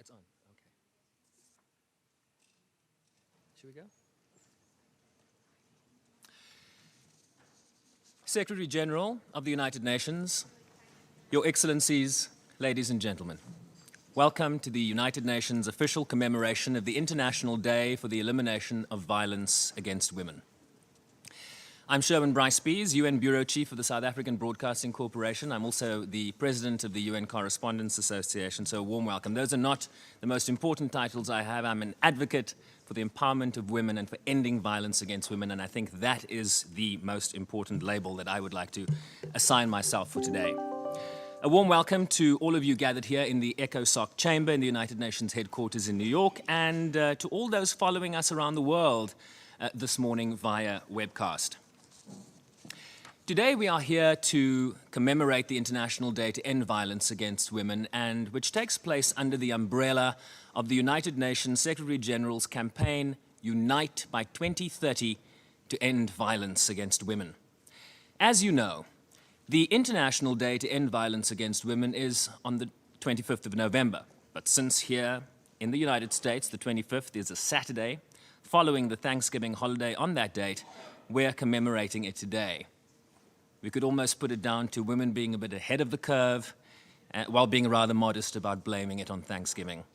It's on. Okay. Should we go? Secretary General of the United Nations, Your Excellencies, ladies and gentlemen, welcome to the United Nations official commemoration of the International Day for the Elimination of Violence Against Women. I'm Sherwin Bryce-Pease, UN Bureau Chief of the South African Broadcasting Corporation. I'm also the President of the UN Correspondents Association, so a warm welcome. Those are not the most important titles I have. I'm an advocate for the empowerment of women and for ending violence against women, and I think that is the most important label that I would like to assign myself for today. A warm welcome to all of you gathered here in the ECOSOC chamber in the United Nations headquarters in New York, and to all those following us around the world this morning via webcast. Today we are here to commemorate the International Day to End Violence Against Women, and which takes place under the umbrella of the United Nations Secretary General's campaign, Unite by 2030 to End Violence Against Women. As you know, the International Day to End Violence Against Women is on the 25th of November, but since here in the United States, the 25th is a Saturday, following the Thanksgiving holiday on that date, we're commemorating it today. We could almost put it down to women being a bit ahead of the curve, while being rather modest about blaming it on Thanksgiving.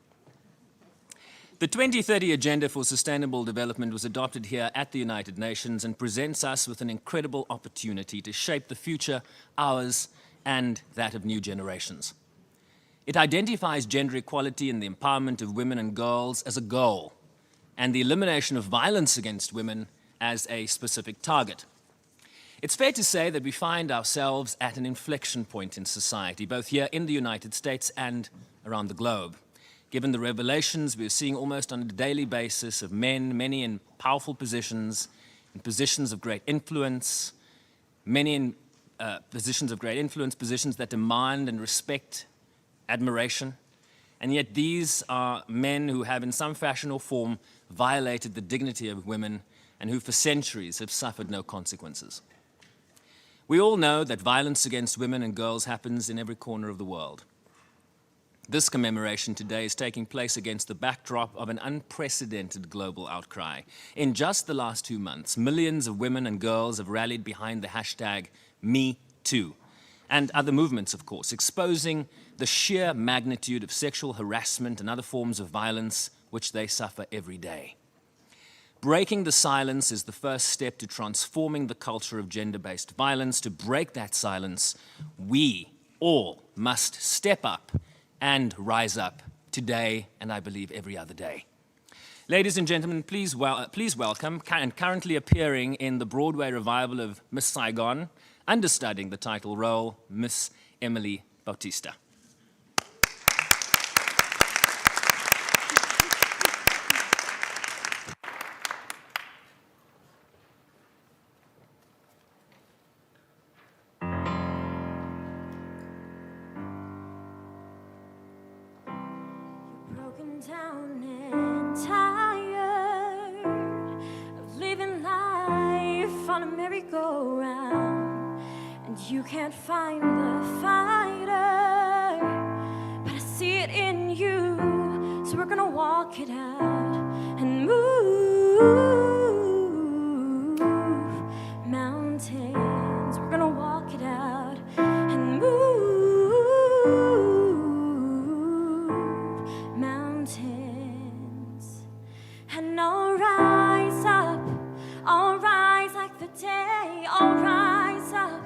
The 2030 Agenda for Sustainable Development was adopted here at the United Nations and presents us with an incredible opportunity to shape the future, ours and that of new generations. It identifies gender equality and the empowerment of women and girls as a goal, and the elimination of violence against women as a specific target. It's fair to say that we find ourselves at an inflection point in society, both here in the United States and around the globe. Given the revelations we're seeing almost on a daily basis of men, many in powerful positions, in positions of great influence, positions that demand and respect admiration, and yet these are men who have in some fashion or form violated the dignity of women and who for centuries have suffered no consequences. We all know that violence against women and girls happens in every corner of the world. This commemoration today is taking place against the backdrop of an unprecedented global outcry. In just the last 2 months, millions of women and girls have rallied behind the hashtag #MeToo, and other movements, of course, exposing the sheer magnitude of sexual harassment and other forms of violence which they suffer every day. Breaking the silence is the first step to transforming the culture of gender-based violence. To break that silence, we all must step up and rise up today, and I believe every other day. Ladies and gentlemen, please welcome, and currently appearing in the Broadway revival of Miss Saigon, understudying the title role, Miss Emily Bautista. Down and tired of living life on a merry-go-round, and you can't find the fighter, but I see it in you, so we're gonna walk it out and move mountains. We're gonna walk it out and move mountains. And I'll rise up, I'll rise like the day, I'll rise up,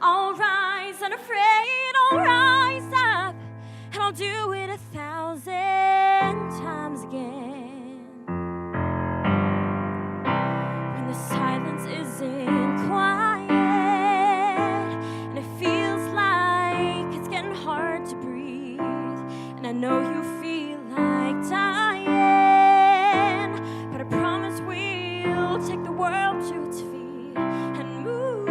I'll rise unafraid, I'll rise up, and I'll do it 1,000 times again. When the silence isn't quiet, and it feels like it's getting hard to breathe, and I know you feel like dying, but I promise we'll take the world to its feet and move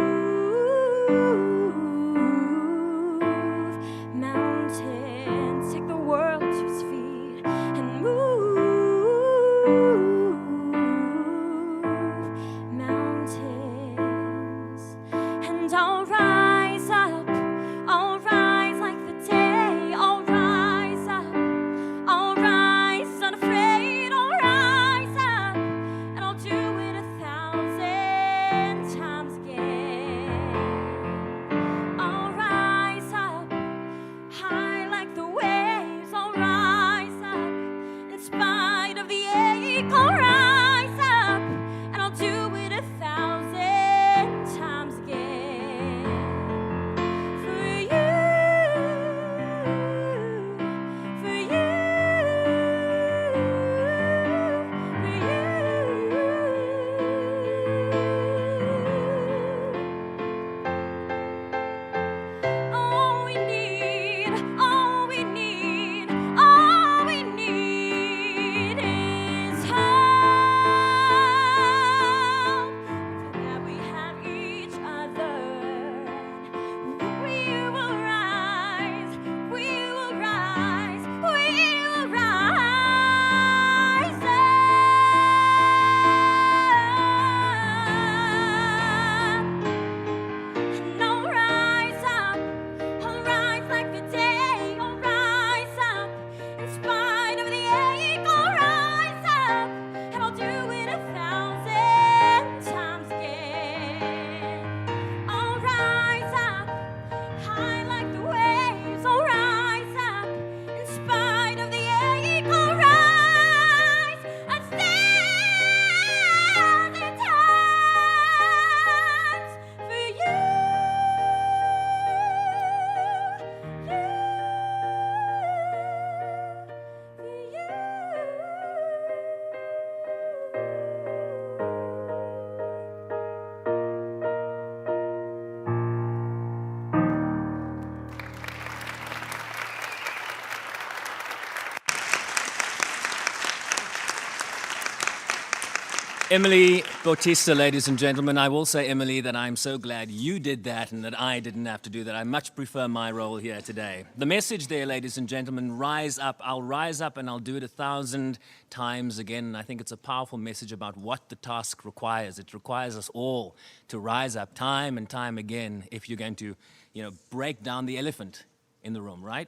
mountains. Take the world to its feet and move mountains. And I'll rise up, I'll rise like the day, I'll rise up, Emily Bautista, ladies and gentlemen. I will say, Emily, that I'm so glad you did that and that I didn't have to do that. I much prefer my role here today. The message there, ladies and gentlemen, rise up. I'll rise up and I'll do it 1,000 times again. And I think it's a powerful message about what the task requires. It requires us all to rise up time and time again if you're going to, break down the elephant in the room, right?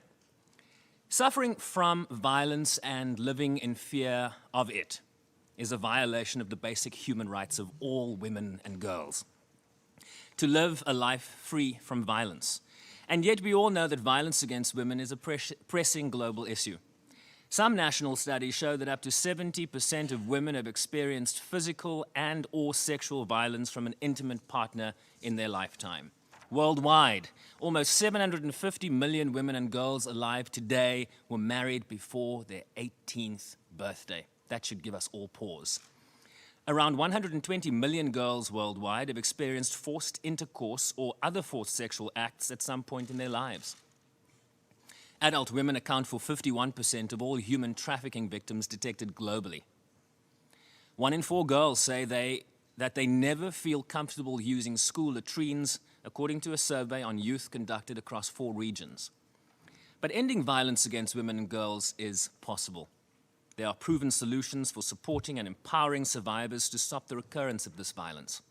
Suffering from violence and living in fear of it is a violation of the basic human rights of all women and girls. To live a life free from violence. And yet we all know that violence against women is a pressing global issue. Some national studies show that up to 70% of women have experienced physical and/or sexual violence from an intimate partner in their lifetime. Worldwide, almost 750 million women and girls alive today were married before their 18th birthday. That should give us all pause. Around 120 million girls worldwide have experienced forced intercourse or other forced sexual acts at some point in their lives. Adult women account for 51% of all human trafficking victims detected globally. 1 in 4 girls say that they never feel comfortable using school latrines, according to a survey on youth conducted across 4 regions. But ending violence against women and girls is possible. There are proven solutions for supporting and empowering survivors to stop the recurrence of this violence.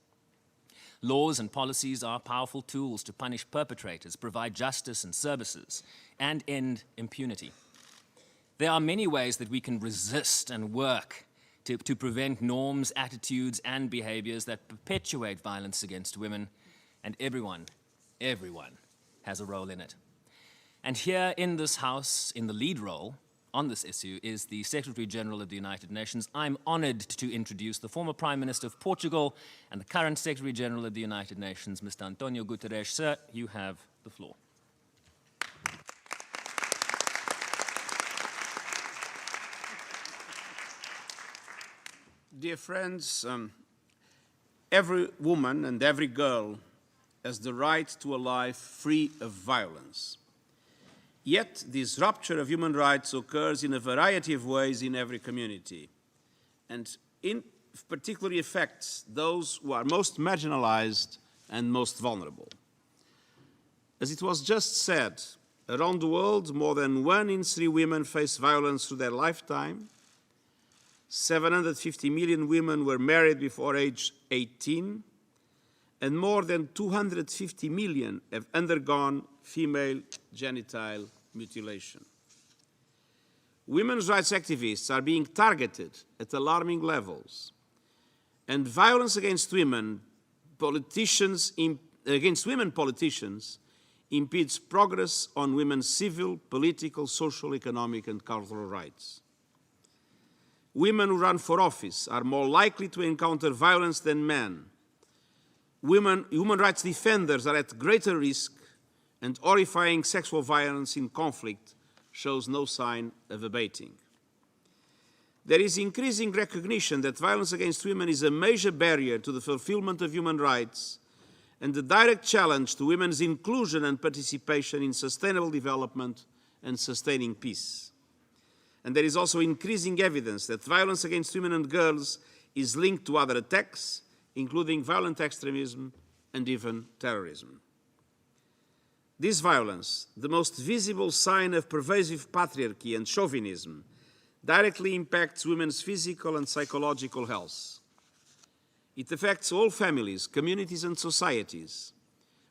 Laws and policies are powerful tools to punish perpetrators, provide justice and services, and end impunity. There are many ways that we can resist and work to prevent norms, attitudes, and behaviors that perpetuate violence against women, and everyone has a role in it. And here in this House, in the lead role on this issue, is the Secretary General of the United Nations. I'm honored to introduce the former Prime Minister of Portugal and the current Secretary General of the United Nations, Mr. Antonio Guterres. Sir, you have the floor. Dear friends, every woman and every girl has the right to a life free of violence. Yet, this rupture of human rights occurs in a variety of ways in every community, and particularly affects those who are most marginalized and most vulnerable. As it was just said, around the world, more than 1 in 3 women face violence through their lifetime. 750 million women were married before age 18, and more than 250 million have undergone female genital mutilation. Women's rights activists are being targeted at alarming levels, and violence against women politicians impedes progress on women's civil, political, social, economic, and cultural rights. Women who run for office are more likely to encounter violence than men. Human rights defenders are at greater risk, and horrifying sexual violence in conflict shows no sign of abating. There is increasing recognition that violence against women is a major barrier to the fulfillment of human rights and a direct challenge to women's inclusion and participation in sustainable development and sustaining peace. And there is also increasing evidence that violence against women and girls is linked to other attacks, including violent extremism and even terrorism. This violence, the most visible sign of pervasive patriarchy and chauvinism, directly impacts women's physical and psychological health. It affects all families, communities, and societies.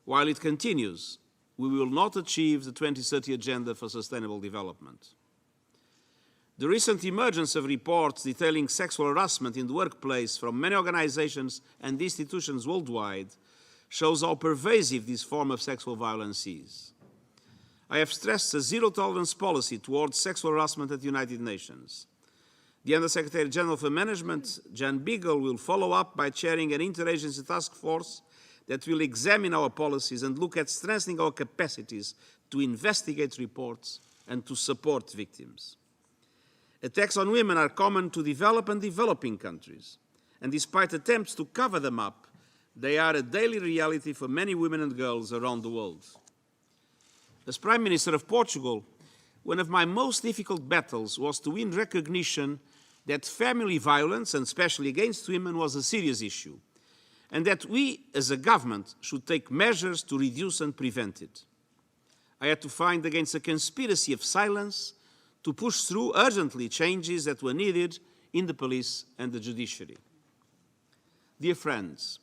While it continues, we will not achieve the 2030 Agenda for Sustainable Development. The recent emergence of reports detailing sexual harassment in the workplace from many organizations and institutions worldwide shows how pervasive this form of sexual violence is. I have stressed a zero-tolerance policy towards sexual harassment at the United Nations. The Under-Secretary General for Management, Jan Beagle, will follow up by chairing an interagency task force that will examine our policies and look at strengthening our capacities to investigate reports and to support victims. Attacks on women are common to developed and developing countries, and despite attempts to cover them up, they are a daily reality for many women and girls around the world. As Prime Minister of Portugal, one of my most difficult battles was to win recognition that family violence, and especially against women, was a serious issue, and that we, as a government, should take measures to reduce and prevent it. I had to fight against a conspiracy of silence to push through urgently changes that were needed in the police and the judiciary. Dear friends,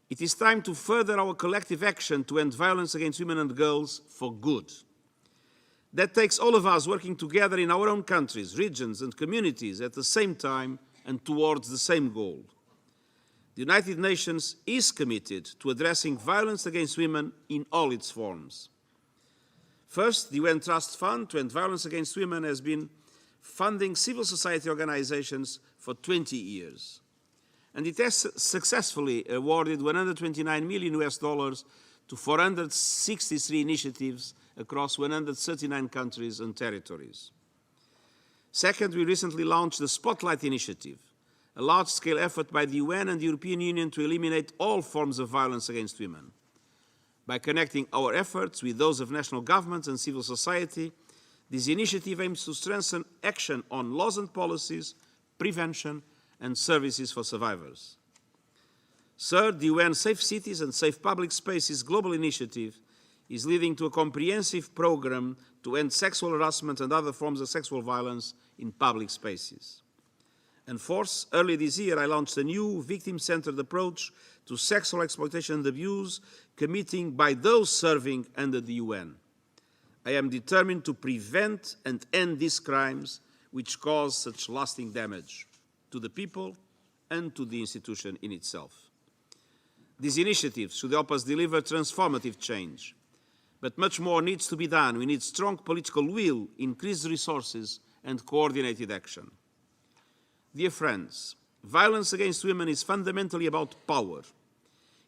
it is time to further our collective action to end violence against women and girls for good. That takes all of us working together in our own countries, regions, and communities at the same time and towards the same goal. The United Nations is committed to addressing violence against women in all its forms. First, the UN Trust Fund to End Violence Against Women has been funding civil society organizations for 20 years. And it has successfully awarded $129 million to 463 initiatives across 139 countries and territories. Second, we recently launched the Spotlight Initiative, a large-scale effort by the UN and the European Union to eliminate all forms of violence against women. By connecting our efforts with those of national governments and civil society, this initiative aims to strengthen action on laws and policies, prevention, and services for survivors. Third, the UN Safe Cities and Safe Public Spaces global initiative is leading to a comprehensive program to end sexual harassment and other forms of sexual violence in public spaces. And fourth, early this year, I launched a new victim-centered approach to sexual exploitation and abuse, committing by those serving under the UN. I am determined to prevent and end these crimes which cause such lasting damage to the people and to the institution in itself. These initiatives should help us deliver transformative change. But much more needs to be done. We need strong political will, increased resources, and coordinated action. Dear friends, violence against women is fundamentally about power.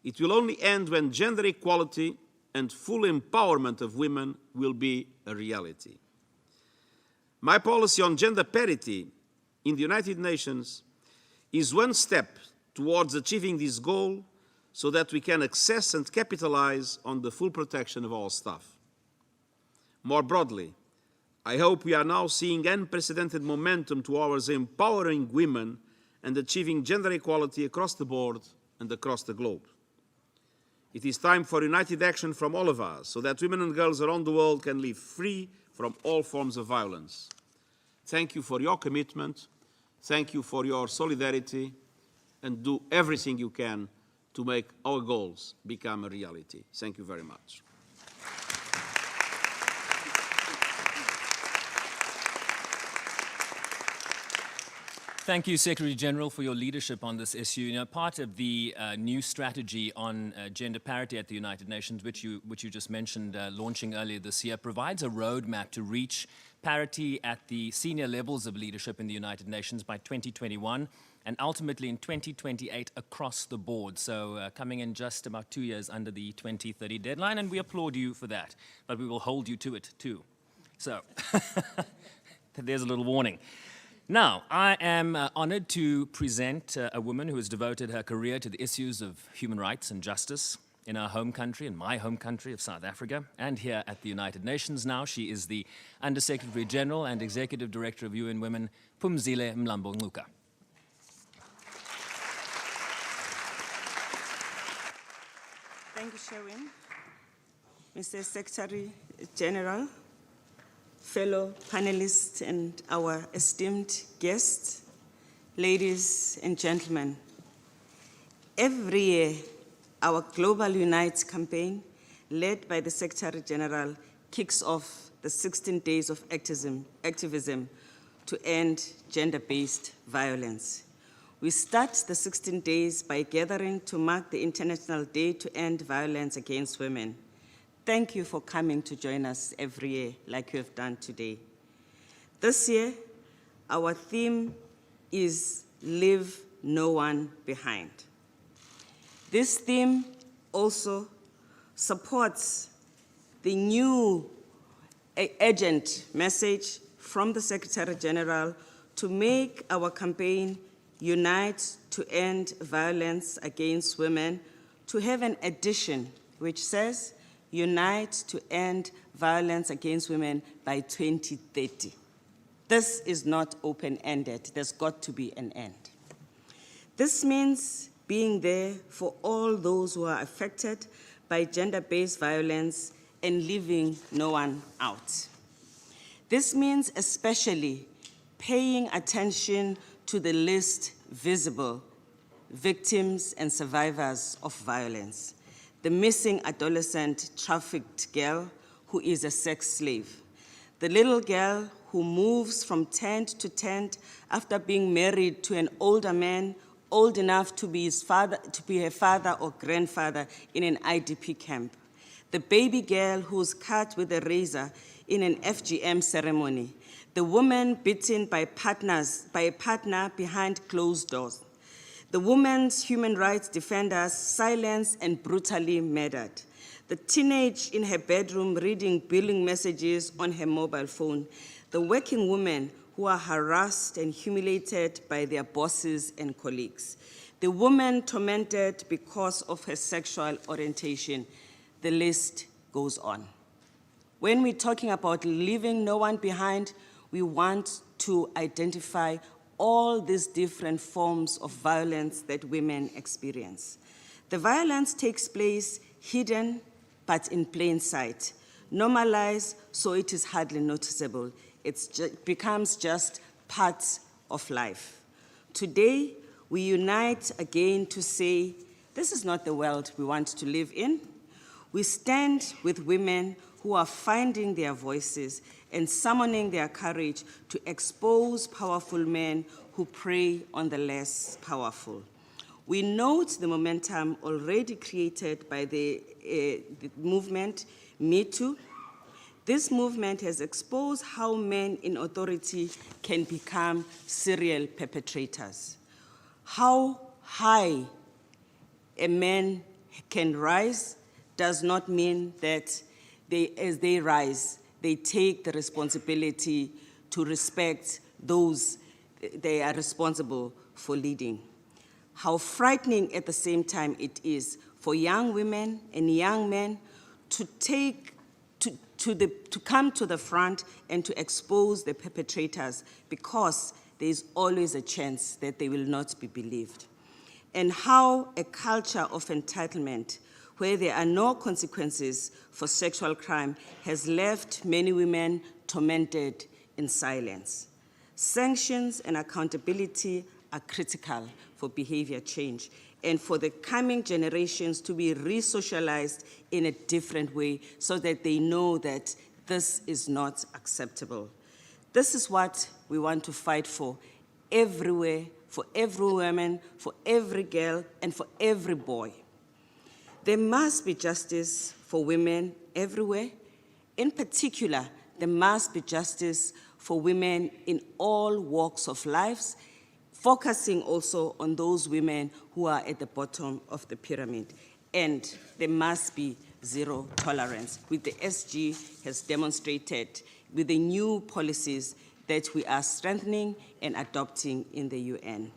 It will only end when gender equality and full empowerment of women will be a reality. My policy on gender parity in the United Nations is one step towards achieving this goal so that we can access and capitalize on the full protection of our staff. More broadly, I hope we are now seeing unprecedented momentum towards empowering women and achieving gender equality across the board and across the globe. It is time for united action from all of us so that women and girls around the world can live free from all forms of violence. Thank you for your commitment. Thank you for your solidarity, and do everything you can to make our goals become a reality. Thank you very much. Thank you, Secretary General, for your leadership on this issue. You know, part of the new strategy on gender parity at the United Nations, which you just mentioned launching earlier this year, provides a roadmap to reach parity at the senior levels of leadership in the United Nations by 2021 and ultimately in 2028 across the board. So coming in just about 2 years under the 2030 deadline, and we applaud you for that, but we will hold you to it too. So there's a little warning. Now, I am honored to present a woman who has devoted her career to the issues of human rights and justice in our home country, in my home country of South Africa, and here at the United Nations now. She is the Under-Secretary General and Executive Director of UN Women, Phumzile Mlambo-Ngcuka. Thank you, Sherwin. Mr. Secretary General, fellow panelists, and our esteemed guests, ladies and gentlemen. Every year, our Global Unite campaign, led by the Secretary General, kicks off the 16 days of activism to end gender-based violence. We start the 16 days by gathering to mark the International Day to End Violence Against Women. Thank you for coming to join us every year, like you have done today. This year, our theme is Leave No One Behind. This theme also supports the new urgent message from the Secretary General to make our campaign Unite to End Violence Against Women to have an addition which says Unite to End Violence Against Women by 2030. This is not open-ended. There's got to be an end. This means being there for all those who are affected by gender-based violence and leaving no one out. This means especially paying attention to the least visible victims and survivors of violence. The missing adolescent trafficked girl who is a sex slave. The little girl who moves from tent to tent after being married to an older man old enough to be her father or grandfather in an IDP camp. The baby girl who's cut with a razor in an FGM ceremony. The woman beaten by a partner behind closed doors. The woman's human rights defenders silenced and brutally murdered. The teenage in her bedroom reading billing messages on her mobile phone. The working women who are harassed and humiliated by their bosses and colleagues. The woman tormented because of her sexual orientation. The list goes on. When we're talking about leaving no one behind, we want to identify all these different forms of violence that women experience. The violence takes place hidden, but in plain sight, normalized so it is hardly noticeable. It becomes just part of life. Today, we unite again to say, this is not the world we want to live in. We stand with women who are finding their voices and summoning their courage to expose powerful men who prey on the less powerful. We note the momentum already created by the movement, Me Too. This movement has exposed how men in authority can become serial perpetrators. How high a man can rise does not mean that as they rise, they take the responsibility to respect those they are responsible for leading. How frightening at the same time it is for young women and young men to come to the front and to expose the perpetrators, because there is always a chance that they will not be believed. And how a culture of entitlement, where there are no consequences for sexual crime, has left many women tormented in silence. Sanctions and accountability are critical for behavior change and for the coming generations to be re-socialized in a different way so that they know that this is not acceptable. This is what we want to fight for everywhere, for every woman, for every girl, and for every boy. There must be justice for women everywhere. In particular, there must be justice for women in all walks of life, focusing also on those women who are at the bottom of the pyramid. And there must be zero tolerance, which the SG has demonstrated with the new policies that we are strengthening and adopting in the UN.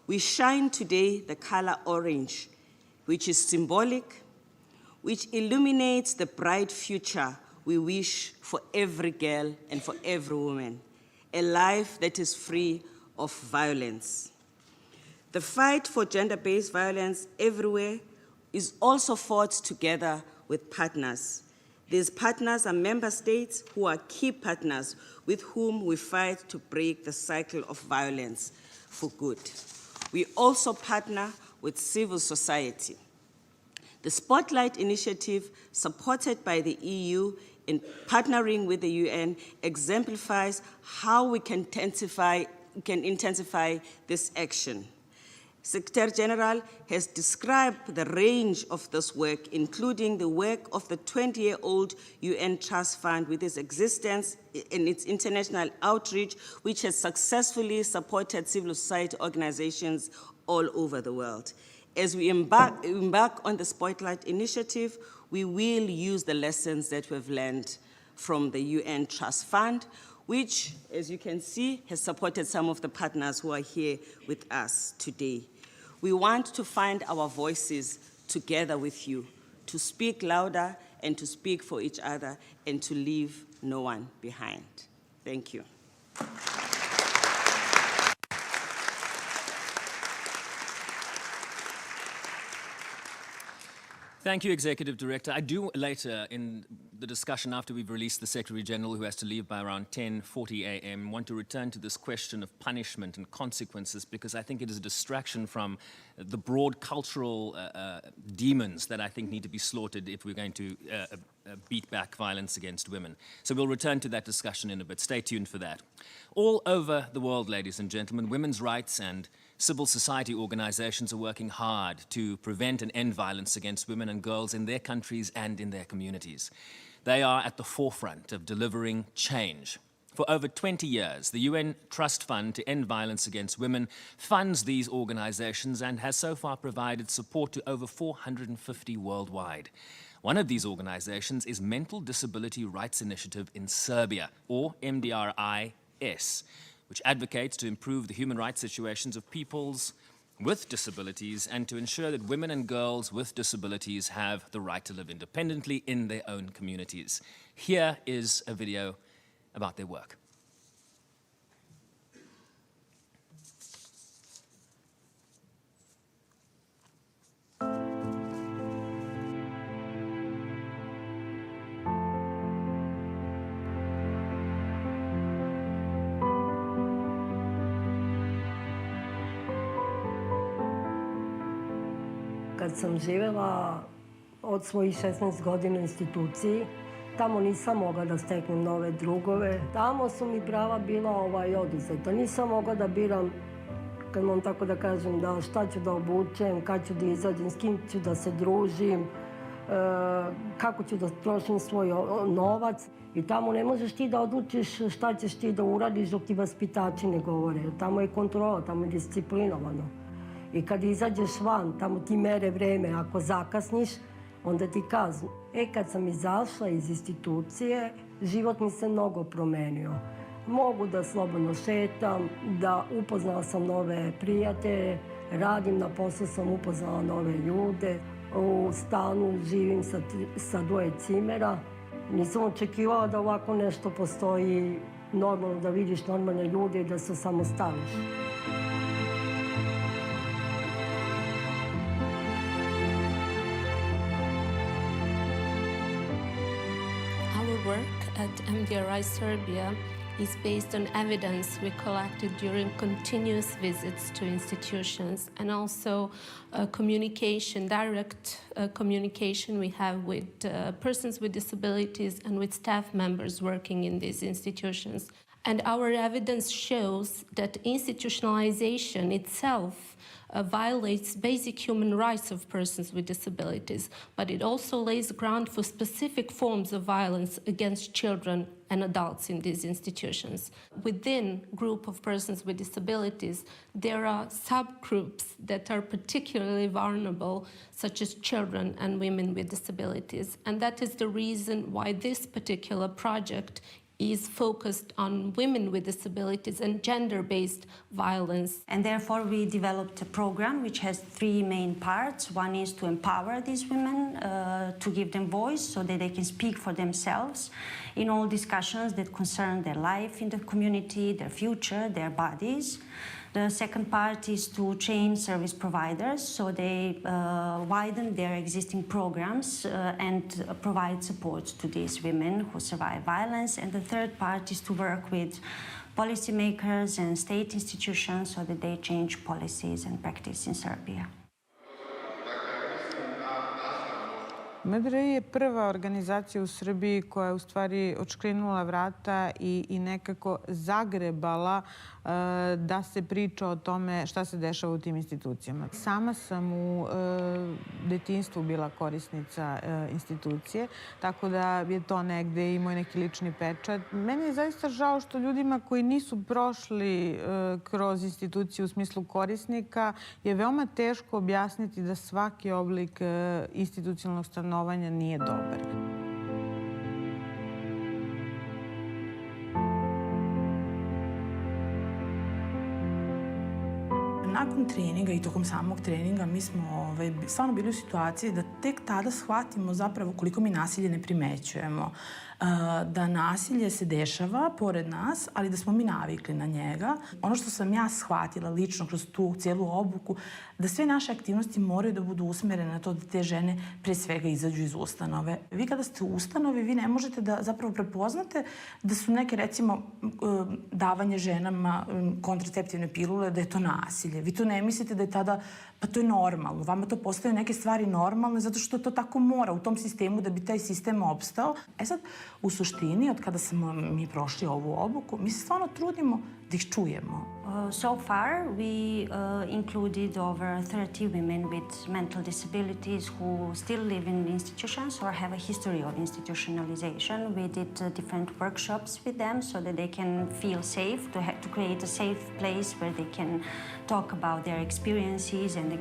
We shine today the color orange, which is symbolic, which illuminates the bright future we wish for every girl and for every woman, a life that is free of violence. The fight for gender-based violence everywhere is also fought together with partners. These partners are member states who are key partners with whom we fight to break the cycle of violence for good. We also partner with civil society. The Spotlight Initiative, supported by the EU in partnering with the UN, exemplifies how we can intensify this action. Secretary General has described the range of this work, including the work of the 20-year-old UN Trust Fund with its existence in its international outreach, which has successfully supported civil society organizations all over the world. As we embark on the Spotlight Initiative, we will use the lessons that we've learned from the UN Trust Fund, which, as you can see, has supported some of the partners who are here with us today. We want to find our voices together with you, to speak louder and to speak for each other and to leave no one behind. Thank you. Thank you, Executive Director. I do later in the discussion after we've released the Secretary General, who has to leave by around 10:40 a.m., want to return to this question of punishment and consequences, because I think it is a distraction from the broad cultural demons that I think need to be slaughtered if we're going to beat back violence against women. So we'll return to that discussion in a bit. Stay tuned for that. All over the world, ladies and gentlemen, women's rights and civil society organizations are working hard to prevent and end violence against women and girls in their countries and in their communities. They are at the forefront of delivering change. For over 20 years, the UN Trust Fund to End Violence Against Women funds these organizations and has so far provided support to over 450 worldwide. One of these organizations is Mental Disability Rights Initiative in Serbia, or MDRI-S, which advocates to improve the human rights situations of peoples with disabilities and to ensure that women and girls with disabilities have the right to live independently in their own communities. Here is a video about their work. Kad sam živjela od svojih 16 godina u instituciji, tamo nisam mogla da steknem nove drugove. Tamo su mi prava bila oduzeta. Nisam mogla da biram, kad moram tako da kažem, da šta ću da obučem, kad ću da izađem, s kim ću da se družim, kako ću da trošim svoj novac. I tamo ne možeš ti da odlučiš šta ćeš ti da uradiš dok ti vaspitači ne govore. Tamo je kontrola, tamo je disciplinovano. I kad izađeš van, tamo ti mere vreme. Ako zakasniš, onda ti kaznu. Kad sam izašla iz institucije, život mi se mnogo promenio. Mogu da slobodno šetam, da upoznala sam nove prijatelje, radim na poslu, sam upoznala nove ljude. U stanu živim sa 2 cimera. Nisam očekivala da ovako nešto postoji, normalno da vidiš normalne ljude i da se samostališ. Work at MDRI Serbia is based on evidence we collected during continuous visits to institutions and also communication, direct communication we have with persons with disabilities and with staff members working in these institutions. And our evidence shows that institutionalization itself violates basic human rights of persons with disabilities, but it also lays ground for specific forms of violence against children and adults in these institutions. Within group of persons with disabilities, there are subgroups that are particularly vulnerable, such as children and women with disabilities. And that is the reason why this particular project is focused on women with disabilities and gender-based violence. And therefore we developed a program which has 3 main parts. One is to empower these women, to give them voice so that they can speak for themselves in all discussions that concern their life in the community, their future, their bodies. The second part is to train service providers so they widen their existing programs and provide support to these women who survive violence. And the third part is to work with policymakers and state institutions so that they change policies and practice in Serbia. MDRI je prva organizacija u Srbiji koja je u stvari odškrinula vrata i nekako zagrebala da se priča o tome šta se dešava u tim institucijama. Sama sam u detinjstvu bila korisnica institucije, tako da je to negde i moj neki lični pečat. Meni je zaista žao što ljudima koji nisu prošli kroz instituciju u smislu korisnika je veoma teško objasniti da svaki oblik institucionalnog stanovanja nije dobar. Nakon treninga i tokom samog treninga mi smo stvarno bili u situaciji da tek tada shvatimo zapravo koliko mi nasilje ne primećujemo. da nasilje se dešava pored nas, ali da smo mi navikli na njega. Ono što sam ja shvatila lično kroz tu cijelu obuku, da sve naše aktivnosti moraju da budu usmjerene na to da te žene pre svega izađu iz ustanove. Vi kada ste u ustanovi, vi ne možete da zapravo prepoznate da su neke, recimo, davanje ženama kontraceptivne pilule, da je to nasilje. Vi to ne mislite da je tada, pa to je normalno. Vama to postaju neke stvari normalne zato što to tako mora u tom sistemu da bi taj sistem opstao. E sad, u suštini, od kada smo mi prošli ovu obuku, mi se stvarno trudimo da ih čujemo. So far, we included over 30 women with mental disabilities who still live in institutions or have a history of institutionalization. We did different workshops with them so that they can feel safe, to create a safe place where they can talk about their experiences and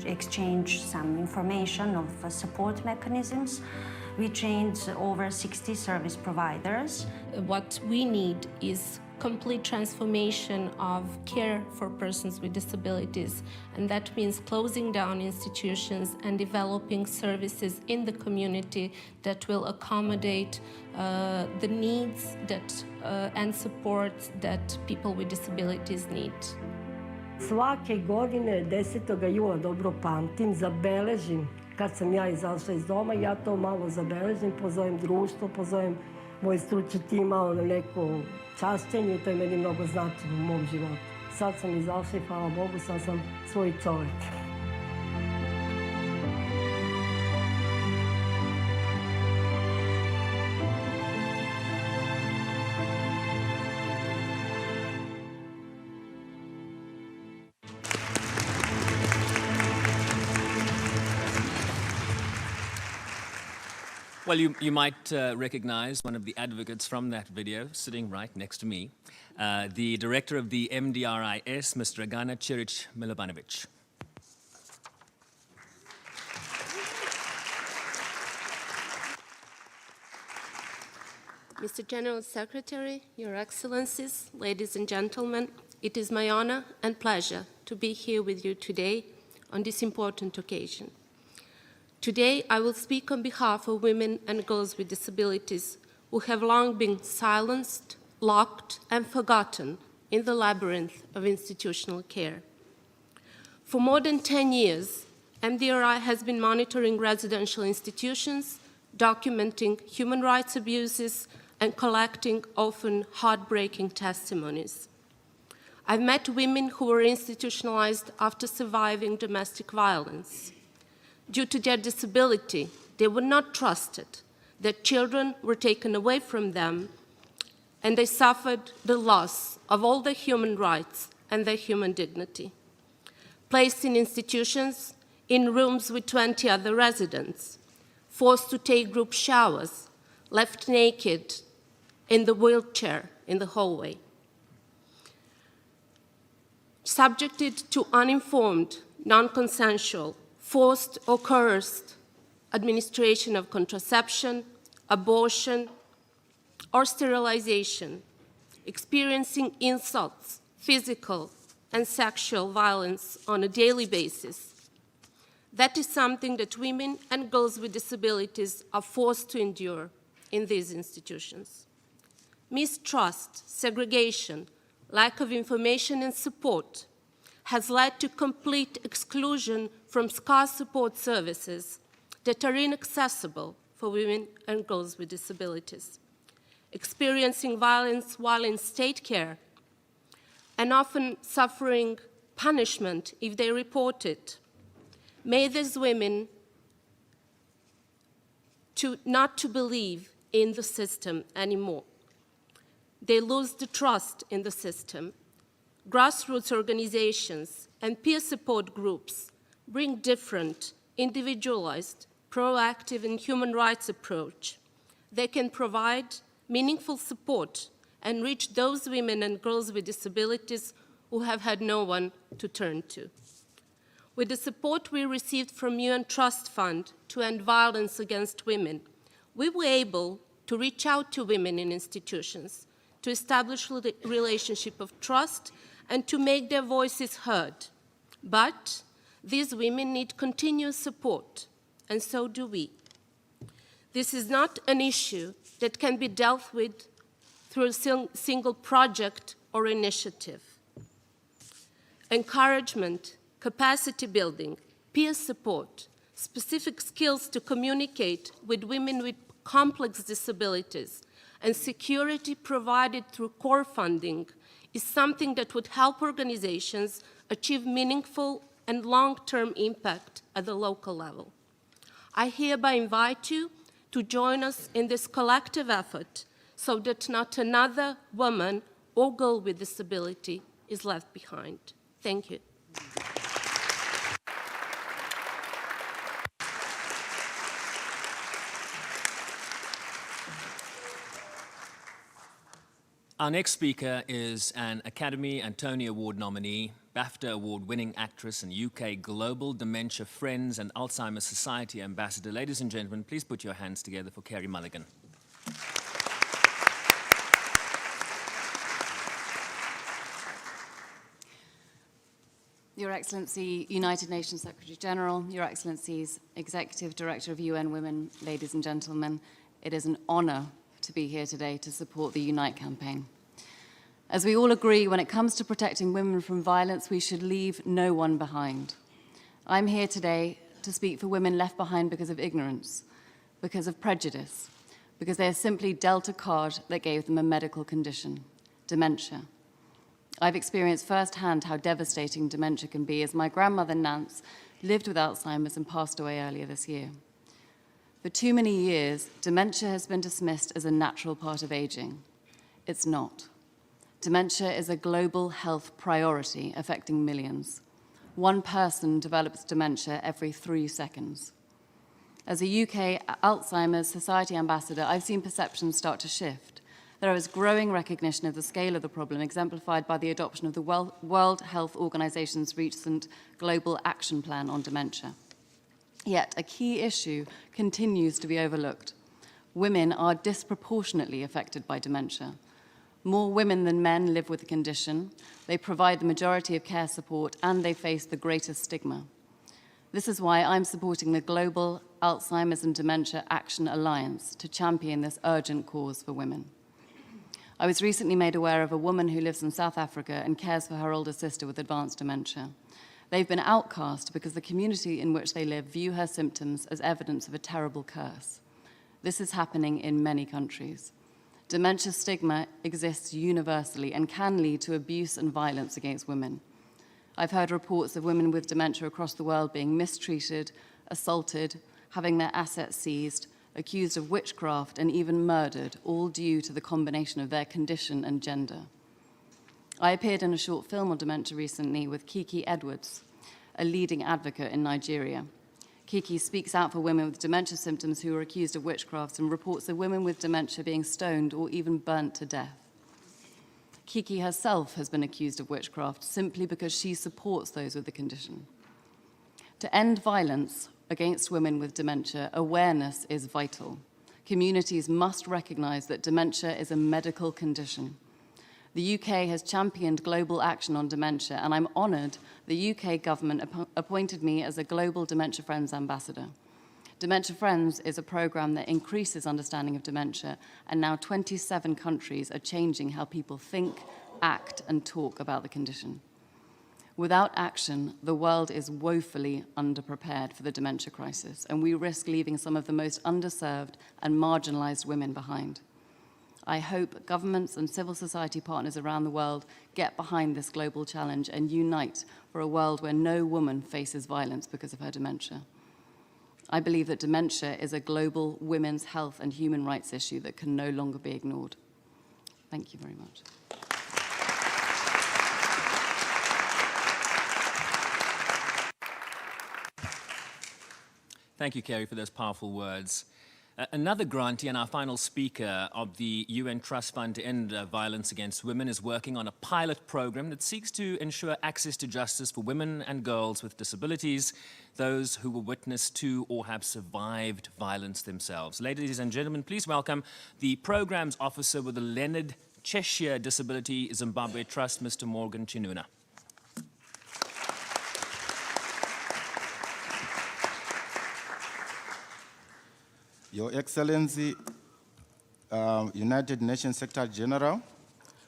exchange some information of support mechanisms. We trained over 60 service providers. What we need is complete transformation of care for persons with disabilities, and that means closing down institutions and developing services in the community that will accommodate the needs and support that people with disabilities need. Svake godine 10. jula, dobro pamtim, zabeležim kad sam ja izašla iz doma, ja to malo zabeležim, pozovem društvo, pozovem moj stručni tim, malo neko čašćenje, to je meni mnogo značilo u mom životu. Sad sam izašla i hvala Bogu, sad sam svoj čovjek. Well, you might recognize one of the advocates from that video sitting right next to me, the director of the MDRIS, Ms. Dragana Ciric-Milobanovic. Mr. General Secretary, Your Excellencies, ladies and gentlemen, it is my honor and pleasure to be here with you today on this important occasion. Today, I will speak on behalf of women and girls with disabilities who have long been silenced, locked, and forgotten in the labyrinth of institutional care. For more than 10 years, MDRI has been monitoring residential institutions, documenting human rights abuses, and collecting often heartbreaking testimonies. I've met women who were institutionalized after surviving domestic violence. Due to their disability, they were not trusted. Their children were taken away from them, and they suffered the loss of all their human rights and their human dignity. Placed in institutions, in rooms with 20 other residents, forced to take group showers, left naked in the wheelchair in the hallway. Subjected to uninformed, non-consensual, forced or coerced administration of contraception, abortion, or sterilization, experiencing insults, physical and sexual violence on a daily basis. That is something that women and girls with disabilities are forced to endure in these institutions. Mistrust, segregation, lack of information and support has led to complete exclusion from scarce support services that are inaccessible for women and girls with disabilities. Experiencing violence while in state care and often suffering punishment if they report it made these women not to believe in the system anymore. They lose the trust in the system. Grassroots organizations and peer support groups bring different, individualized, proactive, and human rights approach. They can provide meaningful support and reach those women and girls with disabilities who have had no one to turn to. With the support we received from UN Trust Fund to end violence against women, we were able to reach out to women in institutions, to establish a relationship of trust, and to make their voices heard. But these women need continuous support, and so do we. This is not an issue that can be dealt with through a single project or initiative. Encouragement, capacity building, peer support, specific skills to communicate with women with complex disabilities, and security provided through core funding is something that would help organizations achieve meaningful and long-term impact at the local level. I hereby invite you to join us in this collective effort so that not another woman or girl with disability is left behind. Thank you. Our next speaker is an Academy and Tony Award nominee, BAFTA Award-winning actress and UK Global Dementia Friends and Alzheimer's Society Ambassador. Ladies and gentlemen, please put your hands together for Carey Mulligan. Your Excellency, United Nations Secretary General, Your Excellencies, Executive Director of UN Women, ladies and gentlemen, it is an honor to be here today to support the Unite campaign. As we all agree, when it comes to protecting women from violence, we should leave no one behind. I'm here today to speak for women left behind because of ignorance, because of prejudice, because they are simply dealt a card that gave them a medical condition, dementia. I've experienced firsthand how devastating dementia can be, as my grandmother Nance lived with Alzheimer's and passed away earlier this year. For too many years, dementia has been dismissed as a natural part of aging. It's not. Dementia is a global health priority affecting millions. One person develops dementia every 3 seconds. As a UK Alzheimer's Society ambassador, I've seen perceptions start to shift. There is growing recognition of the scale of the problem, exemplified by the adoption of the World Health Organization's recent Global Action Plan on Dementia. Yet, a key issue continues to be overlooked. Women are disproportionately affected by dementia. More women than men live with the condition, they provide the majority of care support, and they face the greatest stigma. This is why I'm supporting the Global Alzheimer's and Dementia Action Alliance to champion this urgent cause for women. I was recently made aware of a woman who lives in South Africa and cares for her older sister with advanced dementia. They've been outcast because the community in which they live view her symptoms as evidence of a terrible curse. This is happening in many countries. Dementia stigma exists universally and can lead to abuse and violence against women. I've heard reports of women with dementia across the world being mistreated, assaulted, having their assets seized, accused of witchcraft, and even murdered, all due to the combination of their condition and gender. I appeared in a short film on dementia recently with Kiki Edwards, a leading advocate in Nigeria. Kiki speaks out for women with dementia symptoms who are accused of witchcraft and reports of women with dementia being stoned or even burnt to death. Kiki herself has been accused of witchcraft simply because she supports those with the condition. To end violence against women with dementia, awareness is vital. Communities must recognize that dementia is a medical condition. The UK has championed global action on dementia, and I'm honored the UK government appointed me as a Global Dementia Friends ambassador. Dementia Friends is a program that increases understanding of dementia, and now 27 countries are changing how people think, act, and talk about the condition. Without action, the world is woefully underprepared for the dementia crisis, and we risk leaving some of the most underserved and marginalized women behind. I hope governments and civil society partners around the world get behind this global challenge and unite for a world where no woman faces violence because of her dementia. I believe that dementia is a global women's health and human rights issue that can no longer be ignored. Thank you very much. Thank you, Carey, for those powerful words. Another grantee and our final speaker of the UN Trust Fund to End Violence Against Women is working on a pilot program that seeks to ensure access to justice for women and girls with disabilities, those who were witness to or have survived violence themselves. Ladies and gentlemen, please welcome the program's officer with the Leonard Cheshire Disability Zimbabwe Trust, Mr. Morgan Chinuna. Your Excellency, United Nations Secretary General,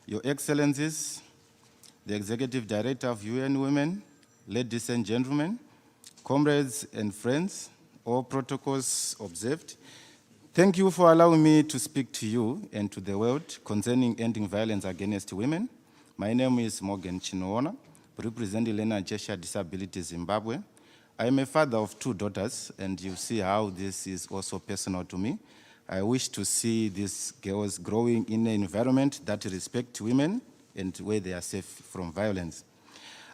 Your Excellencies, the Executive Director of UN Women, ladies and gentlemen, comrades and friends, all protocols observed. Thank you for allowing me to speak to you and to the world concerning ending violence against women. My name is Morgan Chinoona, representing Lenajesha Disabilities Zimbabwe. I am a father of 2 daughters, and you see how this is also personal to me. I wish to see these girls growing in an environment that respects women and where they are safe from violence.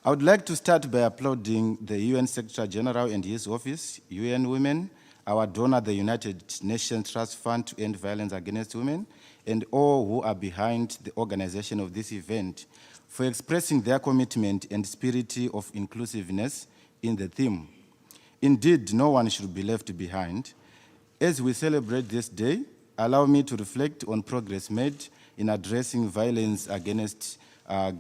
I would like to start by applauding the UN Secretary General and his office, UN Women, our donor, the United Nations Trust Fund to End Violence Against Women, and all who are behind the organization of this event for expressing their commitment and spirit of inclusiveness in the theme. Indeed, no one should be left behind. As we celebrate this day, allow me to reflect on progress made in addressing violence against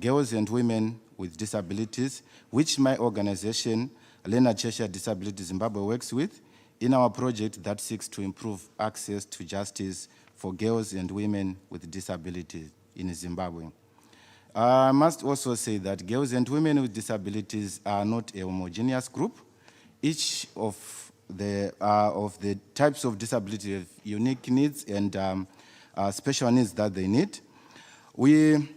girls and women with disabilities, which my organization, Lenajesha Disabilities Zimbabwe, works with in our project that seeks to improve access to justice for girls and women with disabilities in Zimbabwe. I must also say that girls and women with disabilities are not a homogeneous group. Each of the types of disability have unique needs and special needs that they need. We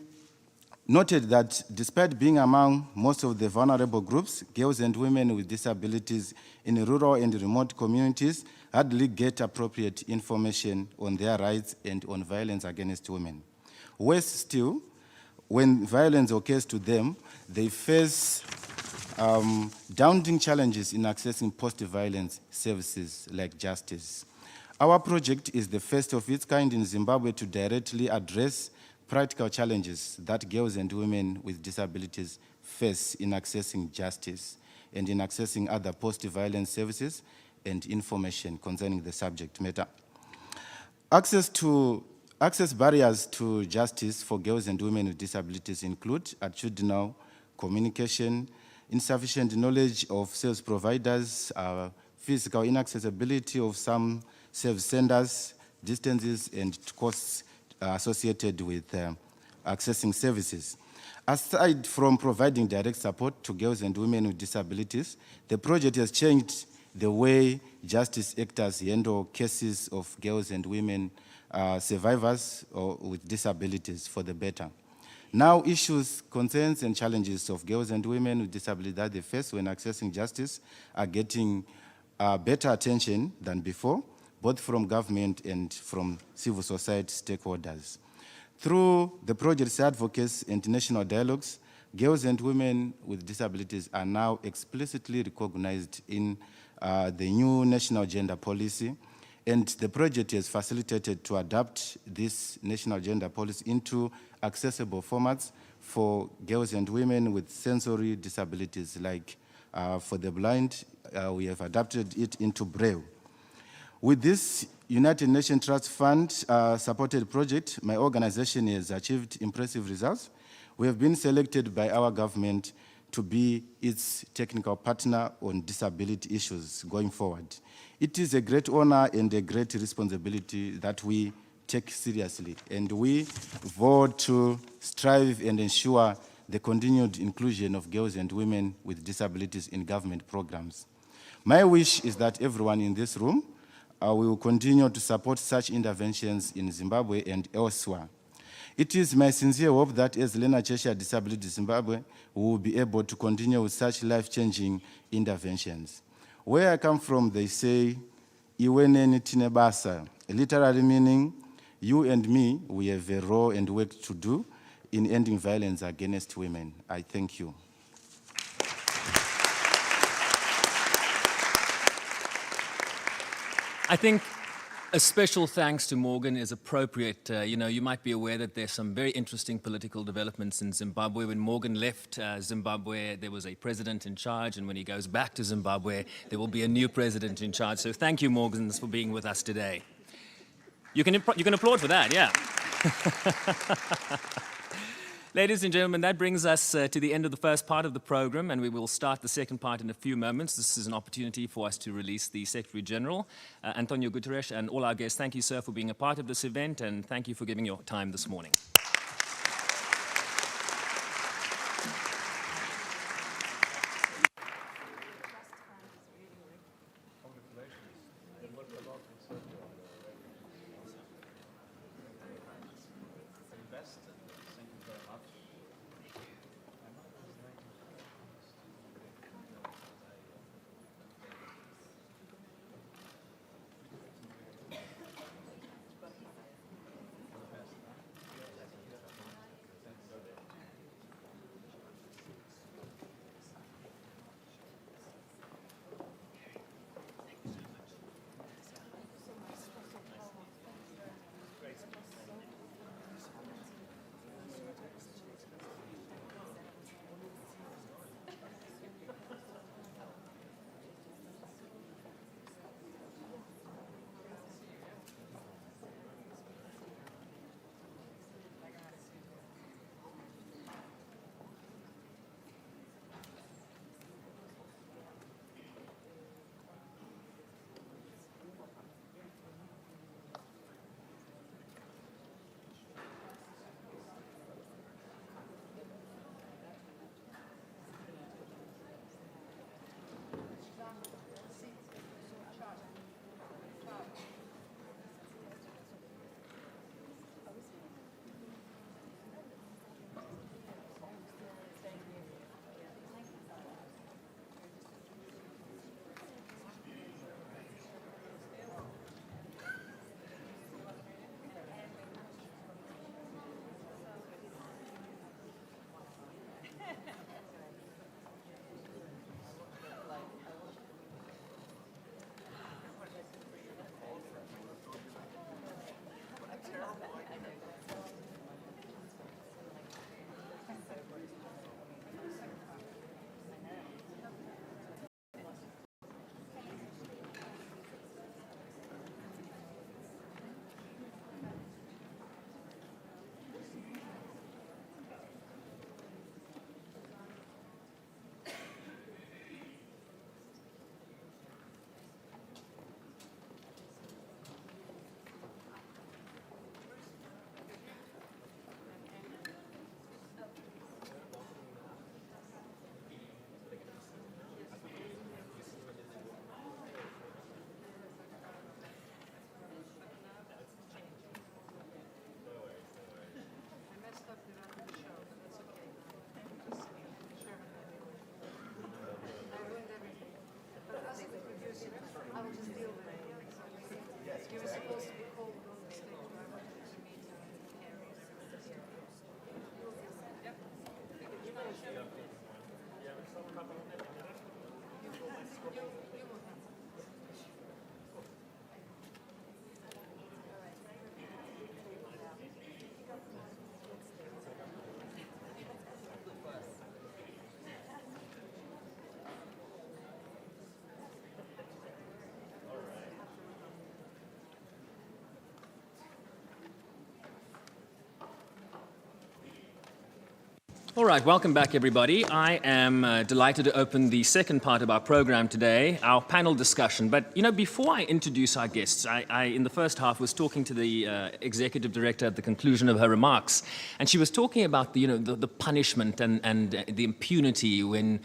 noted that despite being among most of the vulnerable groups, girls and women with disabilities in rural and remote communities hardly get appropriate information on their rights and on violence against women. Worse still, when violence occurs to them, they face daunting challenges in accessing post-violence services like justice. Our project is the first of its kind in Zimbabwe to directly address practical challenges that girls and women with disabilities face in accessing justice and in accessing other post-violence services and information concerning the subject matter. Access barriers to justice for girls and women with disabilities include attitudinal communication, insufficient knowledge of service providers, physical inaccessibility of some service centers, distances and costs associated with accessing services. Aside from providing direct support to girls and women with disabilities, the project has changed the way justice actors handle cases of girls and women survivors with disabilities for the better. Now, issues, concerns, and challenges of girls and women with disabilities that they face when accessing justice are getting better attention than before, both from government and from civil society stakeholders. Through the project's advocacy and national dialogues, girls and women with disabilities are now explicitly recognized in the new national gender policy, and the project has facilitated to adapt this national gender policy into accessible formats for girls and women with sensory disabilities, like for the blind, we have adapted it into Braille. With this United Nations Trust Fund supported project, my organization has achieved impressive results. We have been selected by our government to be its technical partner on disability issues going forward. It is a great honor and a great responsibility that we take seriously, and we vow to strive and ensure the continued inclusion of girls and women with disabilities in government programs. My wish is that everyone in this room will continue to support such interventions in Zimbabwe and elsewhere. It is my sincere hope that as Lenajesha Disabilities Zimbabwe, we will be able to continue with such life-changing interventions. Where I come from, they say, Iweneni tinebasa, literally meaning, you and me, we have a role and work to do in ending violence against women. I thank you. I think a special thanks to Morgan is appropriate. You might be aware that there's some very interesting political developments in Zimbabwe. When Morgan left Zimbabwe, there was a president in charge, and when he goes back to Zimbabwe, there will be a new president in charge. So thank you, Morgan, for being with us today. You can applaud for that, yeah. Ladies and gentlemen, that brings us to the end of the first part of the program, and we will start the second part in a few moments. This is an opportunity for us to release the Secretary General, Antonio Guterres, and all our guests. Thank you, sir, for being a part of this event, and thank you for giving your time this morning. All right, welcome back, everybody. I am delighted to open the second part of our program today, our panel discussion. But, you know, before I introduce our guests, I in the first half, was talking to the executive director at the conclusion of her remarks, and she was talking about the punishment and the impunity when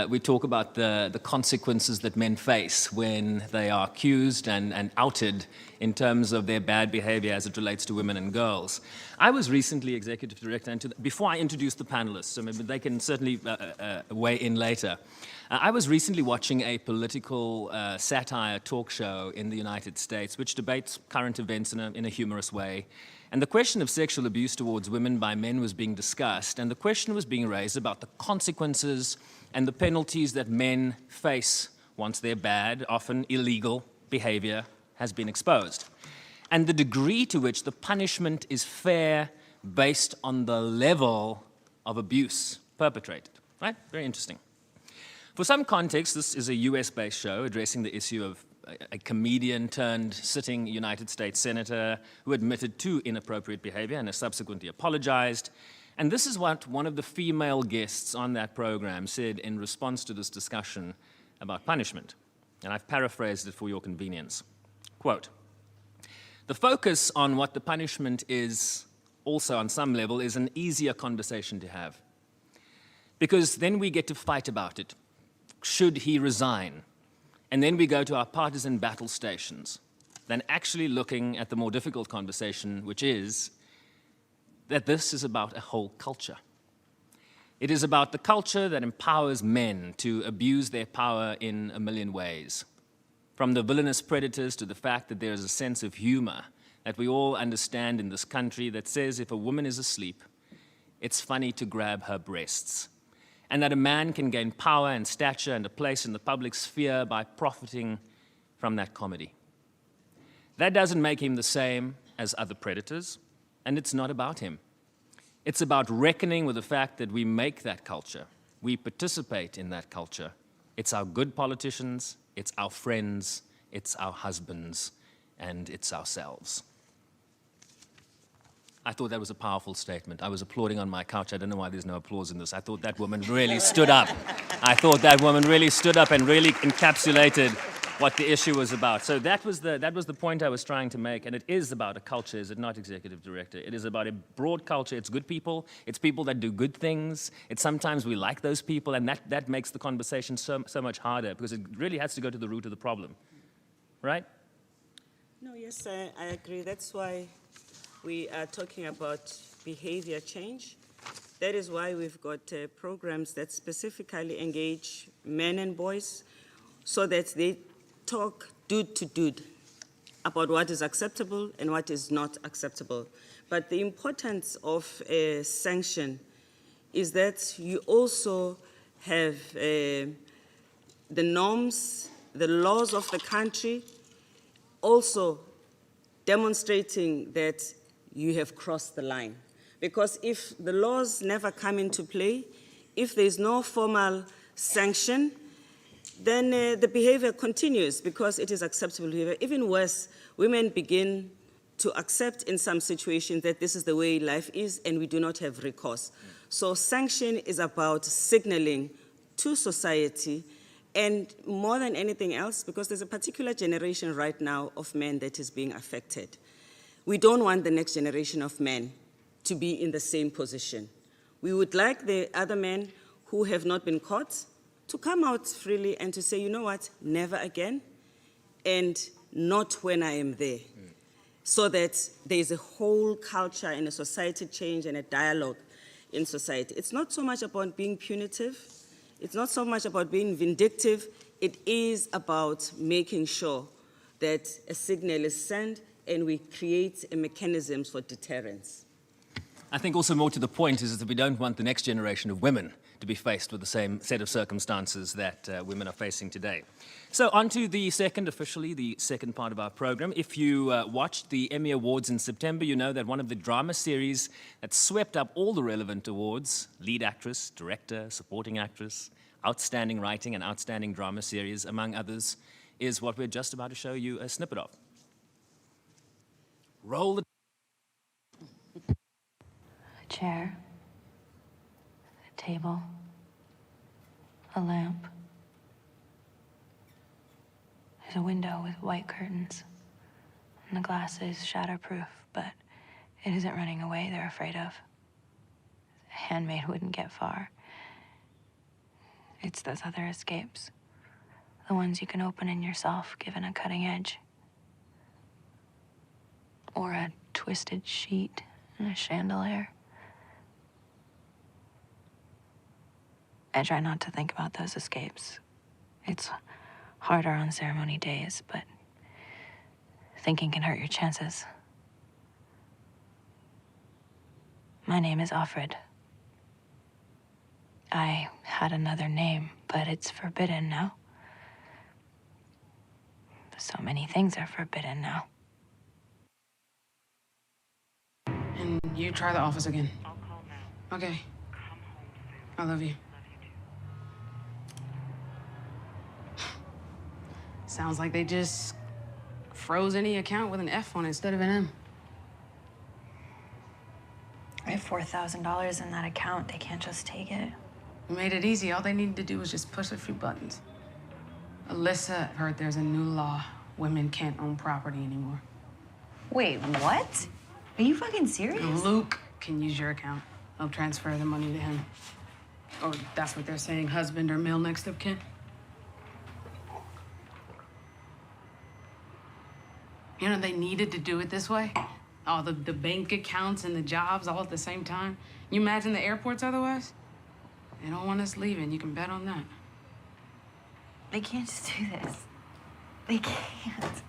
we talk about the consequences that men face when they are accused and outed in terms of their bad behavior as it relates to women and girls. I was recently executive director, and before I introduce the panelists, so maybe they can certainly weigh in later. I was recently watching a political satire talk show in the United States which debates current events in a humorous way. And the question of sexual abuse towards women by men was being discussed, and the question was being raised about the consequences and the penalties that men face once their bad, often illegal, behavior has been exposed, and the degree to which the punishment is fair based on the level of abuse perpetrated, right? Very interesting. For some context, this is a US-based show addressing the issue of a comedian turned sitting United States senator who admitted to inappropriate behavior and has subsequently apologized. And this is what one of the female guests on that program said in response to this discussion about punishment. And I've paraphrased it for your convenience. Quote, "The focus on what the punishment is also on some level is an easier conversation to have. Because then we get to fight about it. Should he resign? And then we go to our partisan battle stations, than actually looking at the more difficult conversation, which is that this is about a whole culture. It is about the culture that empowers men to abuse their power in a million ways. From the villainous predators to the fact that there is a sense of humor that we all understand in this country that says if a woman is asleep, it's funny to grab her breasts. And that a man can gain power and stature and a place in the public sphere by profiting from that comedy. That doesn't make him the same as other predators, and it's not about him. It's about reckoning with the fact that we make that culture. We participate in that culture. It's our good politicians, it's our friends, it's our husbands, and it's ourselves." I thought that was a powerful statement. I was applauding on my couch. I don't know why there's no applause in this. I thought that woman really stood up. I thought that woman really stood up and really encapsulated what the issue was about. So that was the point I was trying to make, and it is about a culture, is it not, Executive Director? It is about a broad culture. It's good people. It's people that do good things. It's sometimes we like those people, and that makes the conversation so much harder because it really has to go to the root of the problem, right? No, yes, I agree. That's why we are talking about behavior change. That is why we've got programs that specifically engage men and boys so that they talk dude to dude about what is acceptable and what is not acceptable. But the importance of a sanction is that you also have the norms, the laws of the country, also demonstrating that you have crossed the line. Because if the laws never come into play, if there's no formal sanction, then the behavior continues because it is acceptable behavior. Even worse, women begin to accept in some situations that this is the way life is and we do not have recourse. So sanction is about signaling to society, and more than anything else, because there's a particular generation right now of men that is being affected. We don't want the next generation of men to be in the same position. We would like the other men who have not been caught to come out freely and to say, you know what, never again, and not when I am there. So that there's a whole culture and a society change and a dialogue in society. It's not so much about being punitive. It's not so much about being vindictive. It is about making sure that a signal is sent and we create mechanisms for deterrence. I think also more to the point is that we don't want the next generation of women to be faced with the same set of circumstances that women are facing today. So on to the officially the second part of our program. If you watched the Emmy Awards in September, you know that one of the drama series that swept up all the relevant awards, lead actress, director, supporting actress, outstanding writing and outstanding drama series, among others, is what we're just about to show you a snippet of. Roll the... A chair, a table, a lamp. There's a window with white curtains, and the glass is shatterproof, but it isn't running away they're afraid of. A handmaid wouldn't get far. It's those other escapes, the ones you can open in yourself, given a cutting edge. Or a twisted sheet and a chandelier. I try not to think about those escapes. It's harder on ceremony days, but thinking can hurt your chances. My name is Offred. I had another name, but it's forbidden now. So many things are forbidden now. And you try the office again. Okay. I love you. Sounds like they just froze any account with an F on it instead of an M. F $4,000 in that account. They can't just take it. We made it easy. All they needed to do was just push a few buttons. Alyssa heard there's a new law. Women can't own property anymore. Wait, what? Are you fucking serious? Luke can use your account. I'll transfer the money to him. Or that's what they're saying, husband or male next of kin. You know, they needed to do it this way. All the bank accounts and the jobs all at the same time. You imagine the airports otherwise? They don't want us leaving, you can bet on that. They can't just do this. They can't.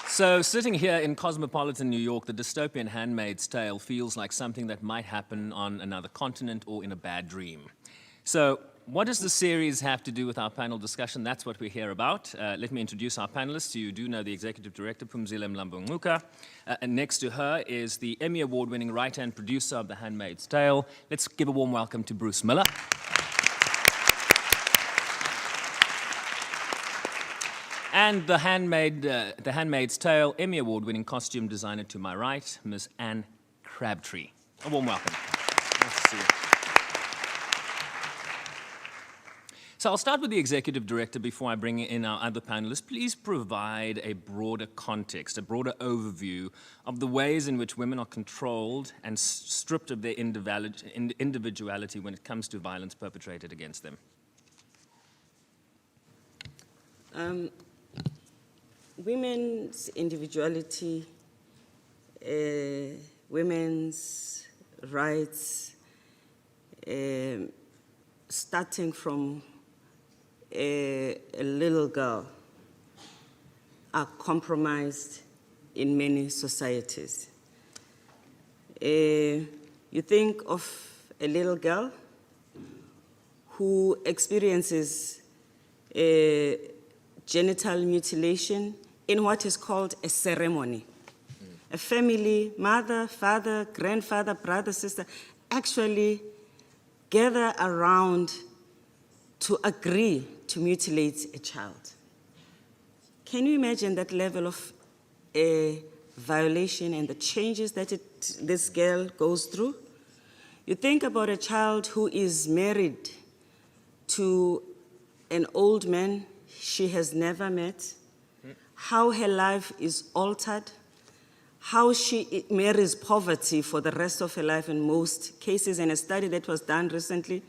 So, sitting here in cosmopolitan New York, the dystopian Handmaid's Tale feels like something that might happen on another continent or in a bad dream. So, what does the series have to do with our panel discussion? That's what we're here about. Let me introduce our panelists. You do know the executive director, Phumzile Mlambo-Ngcuka. And next to her is the Emmy Award-winning writer and producer of The Handmaid's Tale. Let's give a warm welcome to Bruce Miller. And the Handmaid's Tale Emmy Award-winning costume designer to my right, Ms. Anne Crabtree. A warm welcome. Nice to see you. So I'll start with the executive director before I bring in our other panelists. Please provide a broader context, a broader overview of the ways in which women are controlled and stripped of their individuality when it comes to violence perpetrated against them. Women's individuality, women's rights, starting from a little girl, are compromised in many societies. You think of a little girl who experiences genital mutilation in what is called a ceremony. A family, mother, father, grandfather, brother, sister, actually gather around to agree to mutilate a child. Can you imagine that level of violation and the changes that this girl goes through? You think about a child who is married to an old man she has never met, how her life is altered, how she marries poverty for the rest of her life in most cases. And a study that was done recently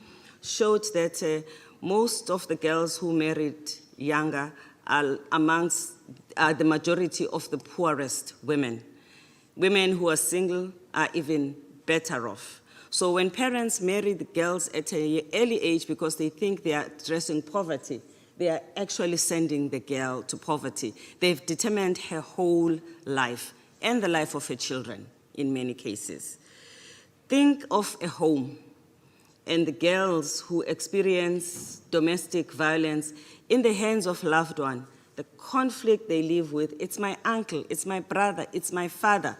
showed that most of the girls who married younger are amongst the majority of the poorest women. Women who are single are even better off. So when parents marry the girls at an early age because they think they are addressing poverty, they are actually sending the girl to poverty. They've determined her whole life and the life of her children in many cases. Think of a home and the girls who experience domestic violence in the hands of loved one, the conflict they live with. It's my uncle, it's my brother, it's my father.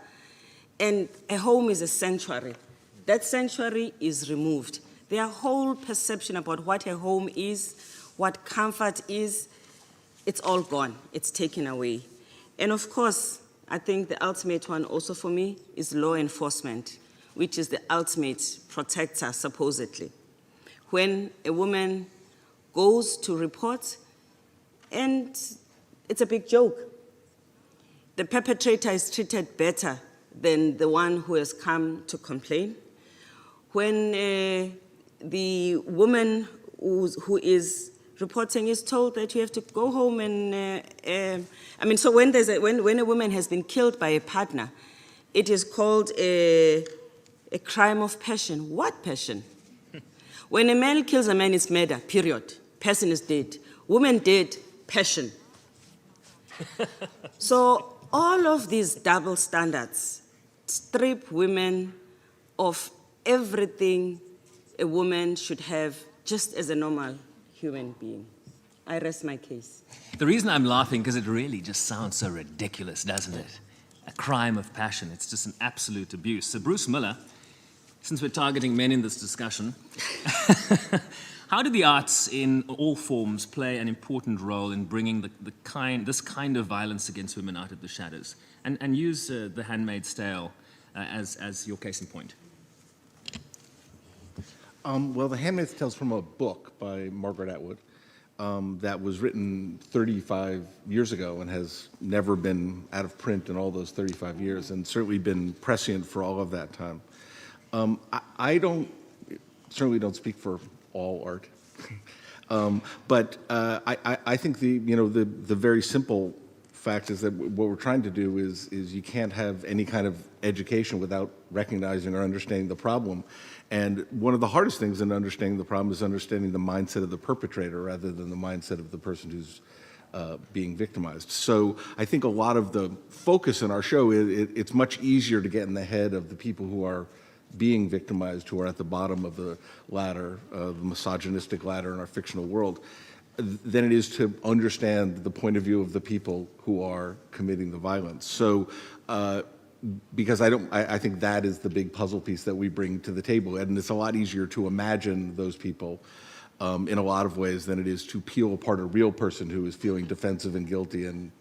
And a home is a sanctuary. That sanctuary is removed. Their whole perception about what a home is, what comfort is, it's all gone. It's taken away. And of course, I think the ultimate one also for me is law enforcement, which is the ultimate protector, supposedly. When a woman goes to report, and it's a big joke, the perpetrator is treated better than the one who has come to complain. When the woman who is reporting is told that you have to go home and, so when a woman has been killed by a partner, it is called a crime of passion. What passion? When a man kills a man, it's murder, period. Person is dead. Woman dead, passion. So all of these double standards strip women of everything a woman should have just as a normal human being. I rest my case. The reason I'm laughing, because it really just sounds so ridiculous, doesn't it? A crime of passion. It's just an absolute abuse. So Bruce Miller, since we're targeting men in this discussion, How do the arts in all forms play an important role in bringing this kind of violence against women out of the shadows? And use The Handmaid's Tale as your case in point. Well, The Handmaid's Tale is from a book by Margaret Atwood that was written 35 years ago and has never been out of print in all those 35 years, and certainly been prescient for all of that time. I certainly don't speak for all art, but I think the very simple fact is that what we're trying to do is you can't have any kind of education without recognizing or understanding the problem. And one of the hardest things in understanding the problem is understanding the mindset of the perpetrator rather than the mindset of the person who's being victimized. So I think a lot of the focus in our show, it's much easier to get in the head of the people who are being victimized, who are at the bottom of the ladder, the misogynistic ladder in our fictional world, than it is to understand the point of view of the people who are committing the violence. So, because I think that is the big puzzle piece that we bring to the table, and it's a lot easier to imagine those people in a lot of ways than it is to peel apart a real person who is feeling defensive and guilty and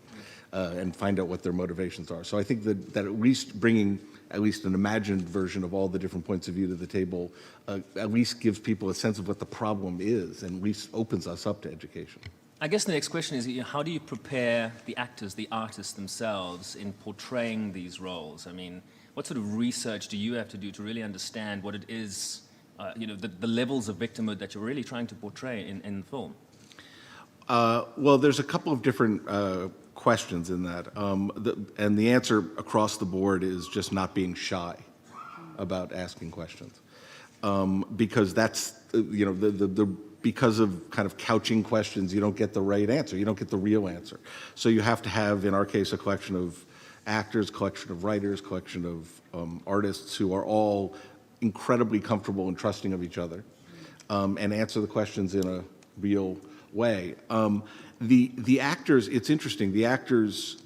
find out what their motivations are. So I think that at least bringing at least an imagined version of all the different points of view to the table at least gives people a sense of what the problem is, and at least opens us up to education. I guess the next question is, how do you prepare the actors, the artists themselves in portraying these roles? I mean, what sort of research do you have to do to really understand what it is, the levels of victimhood that you're really trying to portray in film? Well, there's a couple of different questions in that, and the answer across the board is just not being shy about asking questions, because that's because of kind of couching questions, you don't get the right answer, you don't get the real answer. So you have to have, in our case, a collection of actors, collection of writers, collection of artists who are all incredibly comfortable and trusting of each other, and answer the questions in a real way. The actors, it's interesting, the actors,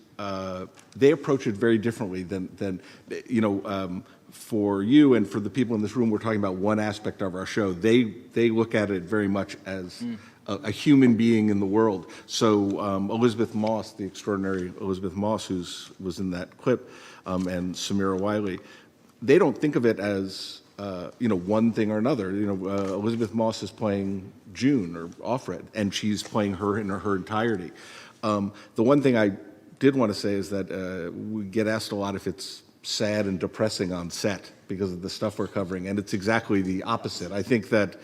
they approach it very differently than for you and for the people in this room, we're talking about one aspect of our show. They look at it very much as a human being in the world. So Elizabeth Moss, the extraordinary Elizabeth Moss, who was in that clip, and Samira Wiley, they don't think of it as one thing or another. Elizabeth Moss is playing June or Offred, and she's playing her in her entirety. The one thing I did want to say is that we get asked a lot if it's sad and depressing on set because of the stuff we're covering, and it's exactly the opposite. I think that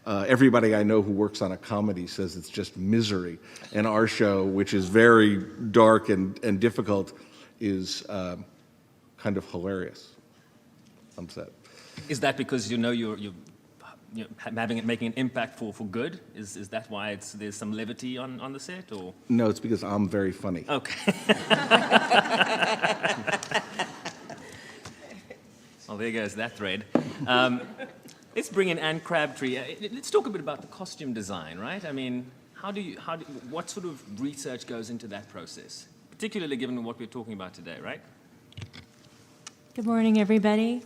everybody I know who works on a comedy says it's just misery, and our show, which is very dark and difficult, is kind of hilarious on set. Is that because you're making an impact for good? Is that why there's some levity on the set, or? No, it's because I'm very funny. Okay. Well, there goes that thread. Let's bring in Anne Crabtree. Let's talk a bit about the costume design, right? I mean, what sort of research goes into that process, particularly given what we're talking about today, right? Good morning, everybody.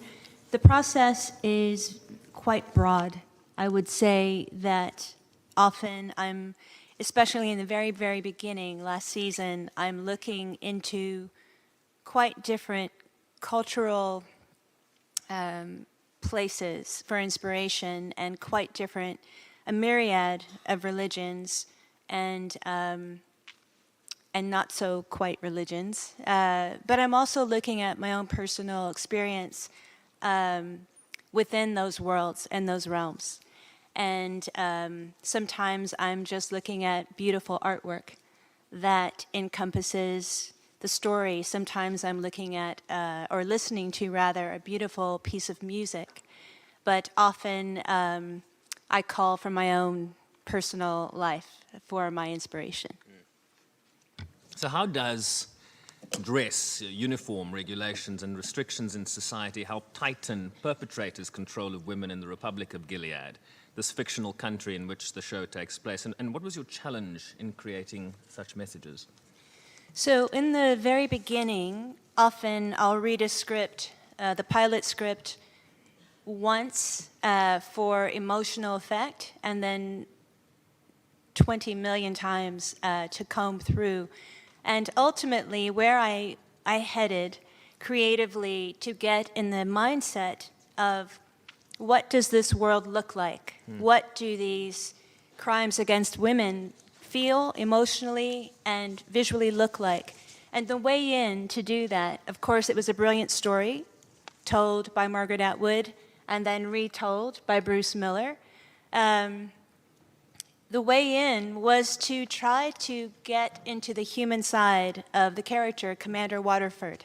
The process is quite broad. I would say that often especially in the very, very beginning, last season, I'm looking into quite different cultural places for inspiration, and quite different, a myriad of religions and not so quite religions. But I'm also looking at my own personal experience within those worlds and those realms. And sometimes I'm just looking at beautiful artwork that encompasses the story. Sometimes I'm looking at, or listening to rather, a beautiful piece of music. But often I call from my own personal life for my inspiration. So how does dress, uniform regulations and restrictions in society help tighten perpetrators' control of women in the Republic of Gilead, this fictional country in which the show takes place? And what was your challenge in creating such messages? So in the very beginning, often I'll read a script, the pilot script, once for emotional effect, and then 20 million times to comb through. And ultimately, where I headed creatively to get in the mindset of what does this world look like? What do these crimes against women feel emotionally and visually look like? And the way in to do that, of course, it was a brilliant story told by Margaret Atwood and then retold by Bruce Miller. The way in was to try to get into the human side of the character, Commander Waterford,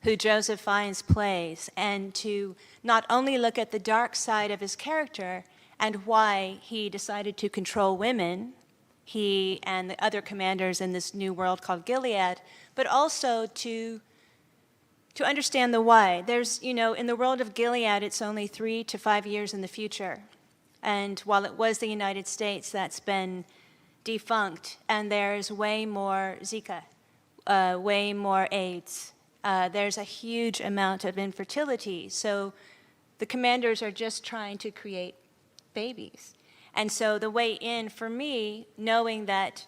who Joseph Fiennes plays, and to not only look at the dark side of his character and why he decided to control women, he and the other commanders in this new world called Gilead, but also to understand the why. There's, you know, in the world of Gilead, it's only 3 to 5 years in the future. And while it was the United States, that's been defunct, and there's way more Zika, way more AIDS. There's a huge amount of infertility. So the commanders are just trying to create babies. And so the way in for me, knowing that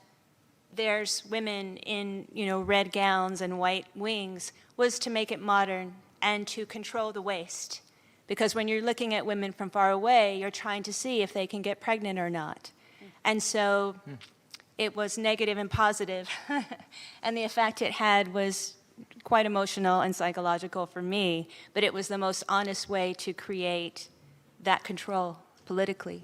there's women in, you know, red gowns and white wings, was to make it modern and to control the waste. Because when you're looking at women from far away, you're trying to see if they can get pregnant or not. And so it was negative and positive. And the effect it had was quite emotional and psychological for me, but it was the most honest way to create that control politically.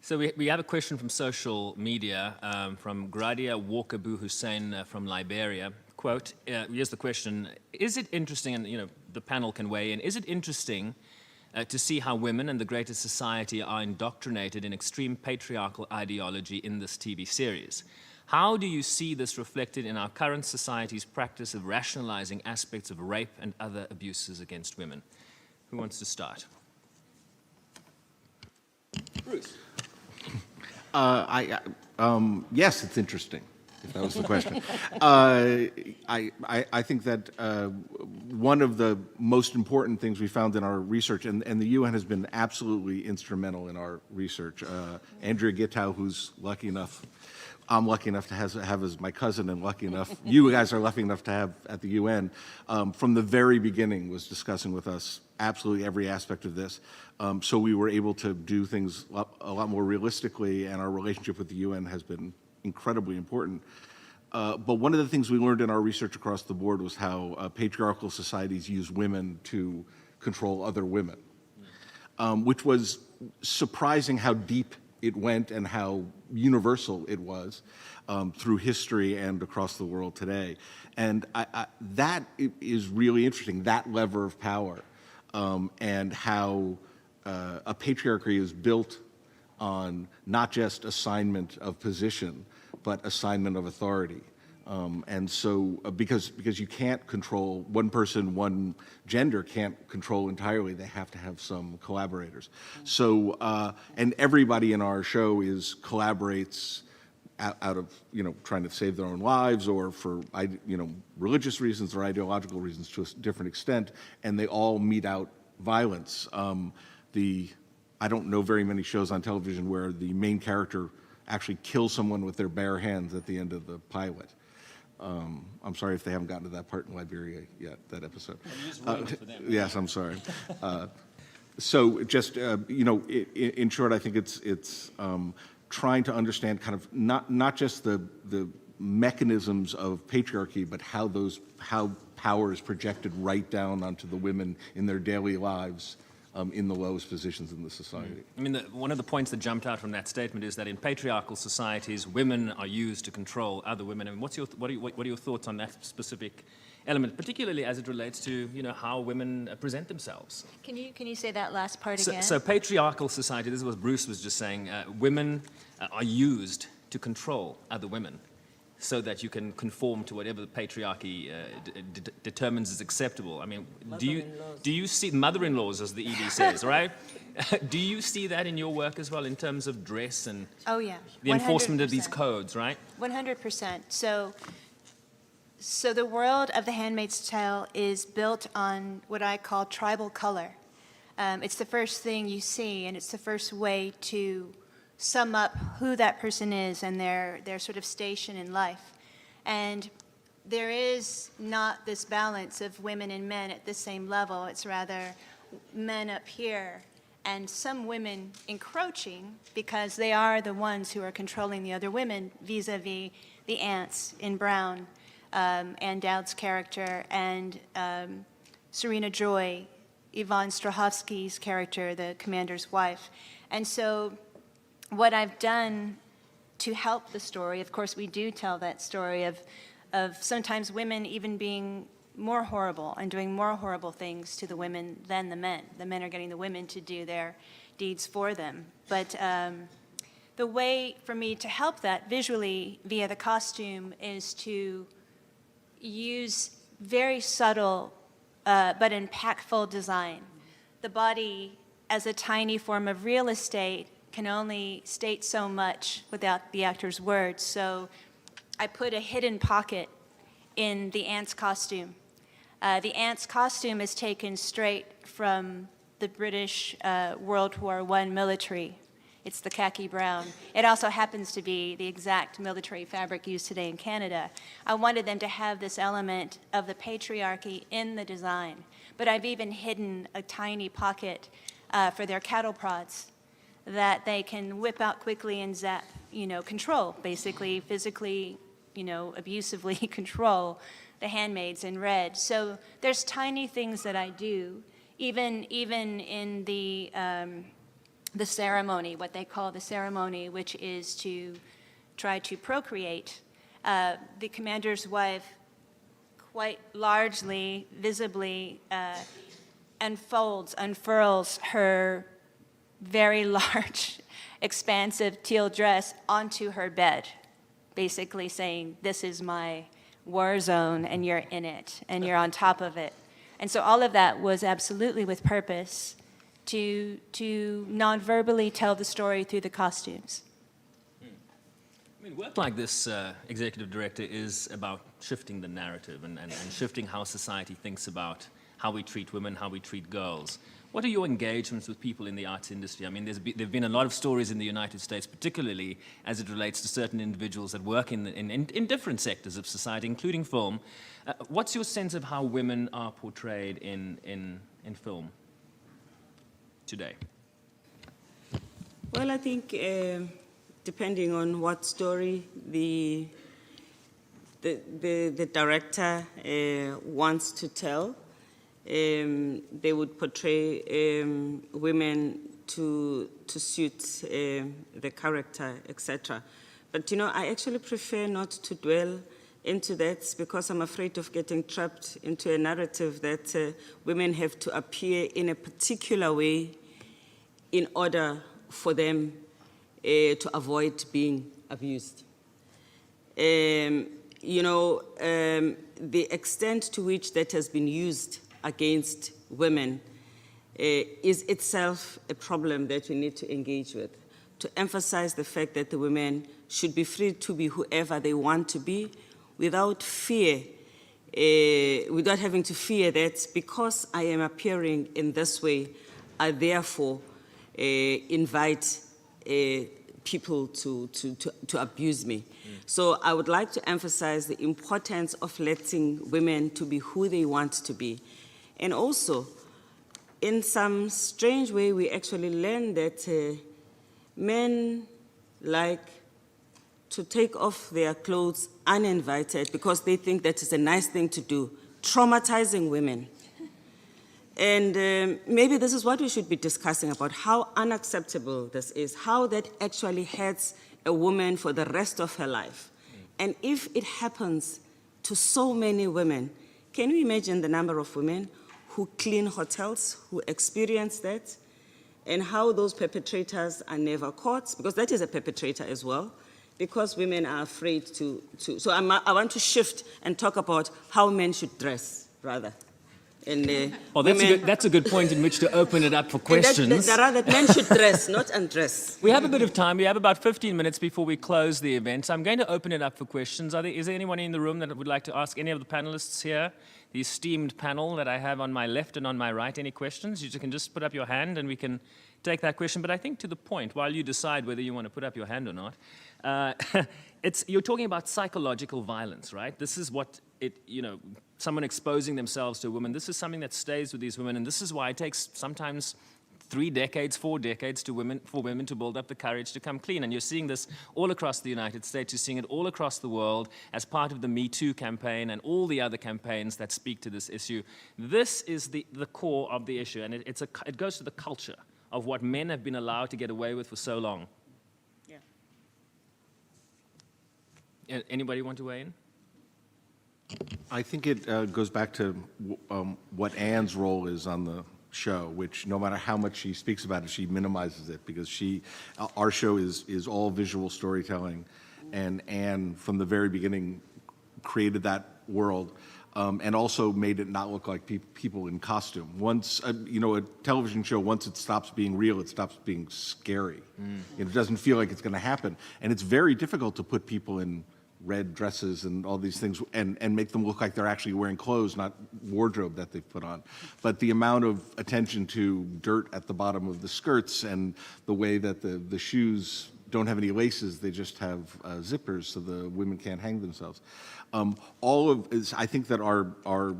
So we have a question from social media from Gradia Walkabu Hussein from Liberia. Quote, here's the question: is it interesting, and you know the panel can weigh in, is it interesting to see how women and the greater society are indoctrinated in extreme patriarchal ideology in this TV series? How do you see this reflected in our current society's practice of rationalizing aspects of rape and other abuses against women? Who wants to start? Bruce. Yes, it's interesting, if that was the question. I think that one of the most important things we found in our research, and the UN has been absolutely instrumental in our research. Andrea Gittow, who's lucky enough, I'm lucky enough to have as my cousin, and lucky enough, you guys are lucky enough to have at the UN, from the very beginning was discussing with us absolutely every aspect of this. So we were able to do things a lot more realistically, and our relationship with the UN has been incredibly important. But one of the things we learned in our research across the board was how patriarchal societies use women to control other women, which was surprising how deep it went and how universal it was through history and across the world today. And that is really interesting, that lever of power, and how a patriarchy is built on not just assignment of position, but assignment of authority. And so, because you can't control one person, one gender can't control entirely, they have to have some collaborators. So, and everybody in our show collaborates out of, you know, trying to save their own lives, or for, you know, religious reasons or ideological reasons to a different extent, and they all mete out violence. I don't know very many shows on television where the main character actually kills someone with their bare hands at the end of the pilot. I'm sorry if they haven't gotten to that part in Liberia yet, that episode. You just ruined it for them. Yes, I'm sorry. So just, you know, in short, I think it's trying to understand kind of not just the mechanisms of patriarchy, but how power is projected right down onto the women in their daily lives, in the lowest positions in the society. I mean, one of the points that jumped out from that statement is that in patriarchal societies, women are used to control other women. I mean, what are your thoughts on that specific element, particularly as it relates to, you know, how women present themselves? Can you say that last part again? So patriarchal society, this is what Bruce was just saying, women are used to control other women, so that you can conform to whatever the patriarchy determines is acceptable. I mean, do you see mother-in-laws, as the ED says, right? Do you see that in your work as well, in terms of dress and oh, yeah. the enforcement of these codes, right? 100%. So the world of The Handmaid's Tale is built on what I call tribal color. It's the first thing you see, and it's the first way to sum up who that person is and their sort of station in life. And there is not this balance of women and men at the same level. It's rather men up here and some women encroaching because they are the ones who are controlling the other women vis-a-vis the aunts in Brown, Ann Dowd's character, and Serena Joy, Yvonne Strahovski's character, the commander's wife. And so what I've done to help the story, of course we do tell that story of sometimes women even being more horrible and doing more horrible things to the women than the men. The men are getting the women to do their deeds for them. But the way for me to help that visually via the costume is to use very subtle but impactful design. The body, as a tiny form of real estate, can only state so much without the actor's words. So I put a hidden pocket in the aunt's costume. The aunt's costume is taken straight from the British World War I military. It's the khaki brown. It also happens to be the exact military fabric used today in Canada. I wanted them to have this element of the patriarchy in the design, but I've even hidden a tiny pocket for their cattle prods that they can whip out quickly and zap, control, basically, physically, abusively control the handmaids in red. So there's tiny things that I do, even in the ceremony, what they call the ceremony, which is to try to procreate. The commander's wife quite largely, visibly unfurls her very large, expansive teal dress onto her bed, basically saying, this is my war zone and you're in it and you're on top of it. And so all of that was absolutely with purpose to non-verbally tell the story through the costumes. I mean, work like this, executive director, is about shifting the narrative and shifting how society thinks about how we treat women, how we treat girls. What are your engagements with people in the arts industry? I mean, there have been a lot of stories in the United States, particularly as it relates to certain individuals that work in different sectors of society, including film. What's your sense of how women are portrayed in film today? Well, I think depending on what story the director wants to tell, they would portray women to suit the character, etc. But I actually prefer not to dwell into that because I'm afraid of getting trapped into a narrative that women have to appear in a particular way in order for them to avoid being abused. The extent to which that has been used against women is itself a problem that we need to engage with, to emphasize the fact that the women should be free to be whoever they want to be without fear, without having to fear that because I am appearing in this way, I therefore invite people to abuse me. So I would like to emphasize the importance of letting women to be who they want to be. And also, in some strange way, we actually learn that men like to take off their clothes uninvited because they think that is a nice thing to do, traumatizing women. And maybe this is what we should be discussing about, how unacceptable this is, how that actually hurts a woman for the rest of her life. And if it happens to so many women, can you imagine the number of women who clean hotels, who experience that, and how those perpetrators are never caught? Because that is a perpetrator as well, because women are afraid to. So I want to shift and talk about how men should dress, rather. And Well, that's a good point in which to open it up for and questions. that men should dress, not undress. We have a bit of time. We have about 15 minutes before we close the event. So I'm going to open it up for questions. Is there anyone in the room that would like to ask any of the panelists here, the esteemed panel that I have on my left and on my right, any questions? You can just put up your hand and we can take that question. But I think to the point, while you decide whether you want to put up your hand or not, you're talking about psychological violence, right? This is what someone exposing themselves to a woman, this is something that stays with these women, and this is why it takes sometimes 3 decades, 4 decades for women to build up the courage to come clean. And you're seeing this all across the United States, you're seeing it all across the world as part of the Me Too campaign and all the other campaigns that speak to this issue. This is the core of the issue, and it goes to the culture of what men have been allowed to get away with for so long. Yeah. Anybody want to weigh in? I think it goes back to what Anne's role is on the show, which no matter how much she speaks about it, she minimizes it because our show is all visual storytelling, and Anne from the very beginning created that world and also made it not look like people in costume. Once, a television show, once it stops being real, it stops being scary. It doesn't feel like it's going to happen, and it's very difficult to put people in red dresses and all these things and make them look like they're actually wearing clothes, not wardrobe that they've put on. But the amount of attention to dirt at the bottom of the skirts and the way that the shoes don't have any laces, they just have zippers so the women can't hang themselves. I think that are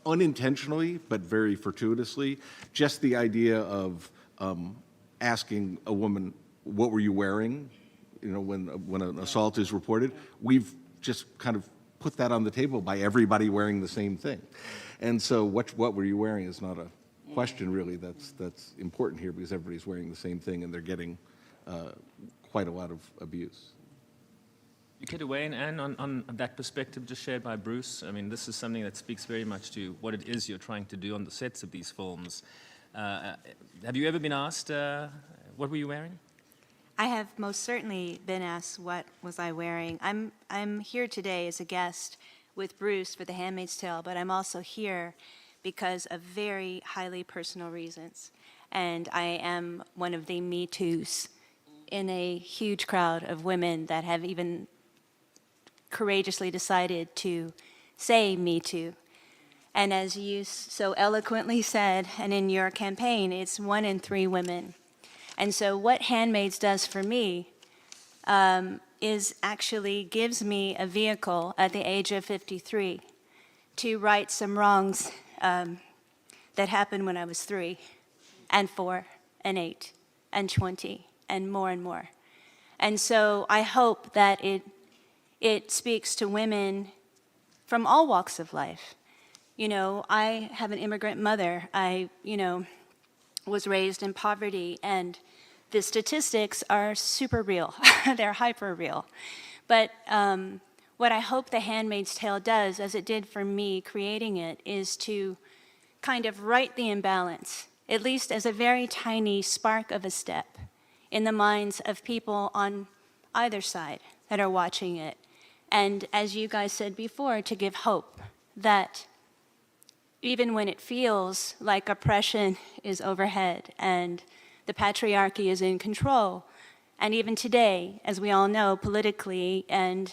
unintentionally, but very fortuitously, just the idea of asking a woman, what were you wearing? When an assault is reported, we've just kind of put that on the table by everybody wearing the same thing. And so what were you wearing is not a question really that's important here because everybody's wearing the same thing and they're getting quite a lot of abuse. You care to weigh in, Anne, on that perspective just shared by Bruce? I mean, this is something that speaks very much to what it is you're trying to do on the sets of these films. Have you ever been asked, what were you wearing? I have most certainly been asked what was I wearing. I'm here today as a guest with Bruce for The Handmaid's Tale, but I'm also here because of very highly personal reasons. And I am one of the Me Too's in a huge crowd of women that have even courageously decided to say Me Too. And as you so eloquently said, and in your campaign, it's 1 in 3 women. And so what Handmaids does for me is actually gives me a vehicle at the age of 53 to right some wrongs that happened when I was 3 and 4 and 8 and 20 and more. And so I hope that it speaks to women from all walks of life. I have an immigrant mother. I was raised in poverty, and the statistics are super real. They're hyper real. But what I hope The Handmaid's Tale does, as it did for me creating it, is to kind of right the imbalance, at least as a very tiny spark of a step in the minds of people on either side that are watching it. And as you guys said before, to give hope that even when it feels like oppression is overhead and the patriarchy is in control, and even today, as we all know, politically and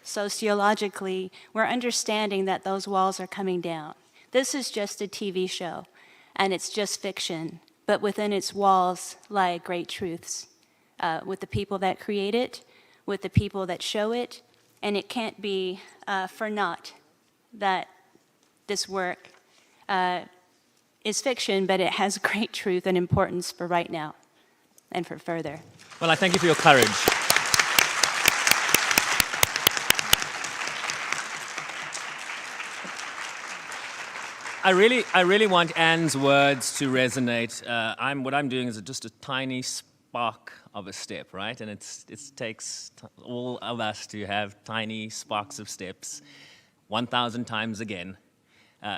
sociologically, we're understanding that those walls are coming down. This is just a TV show, and it's just fiction, but within its walls lie great truths with the people that create it, with the people that show it, and it can't be for naught that this work is fiction, but it has great truth and importance for right now and for further. Well, I thank you for your courage. I really want Anne's words to resonate. What I'm doing is just a tiny spark of a step, right? And it takes all of us to have tiny sparks of steps 1,000 times again.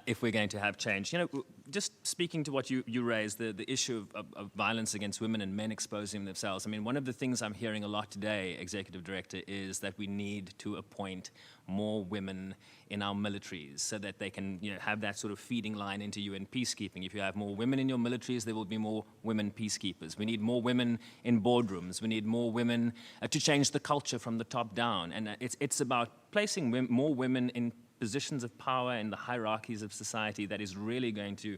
if we're going to have change. You know, just speaking to what you raised, the issue of violence against women and men exposing themselves. I mean, one of the things I'm hearing a lot today, Executive Director, is that we need to appoint more women in our militaries so that they can, you know, have that sort of feeding line into UN peacekeeping. If you have more women in your militaries, there will be more women peacekeepers. We need more women in boardrooms. We need more women to change the culture from the top down. And it's about placing more women in positions of power in the hierarchies of society that is really going to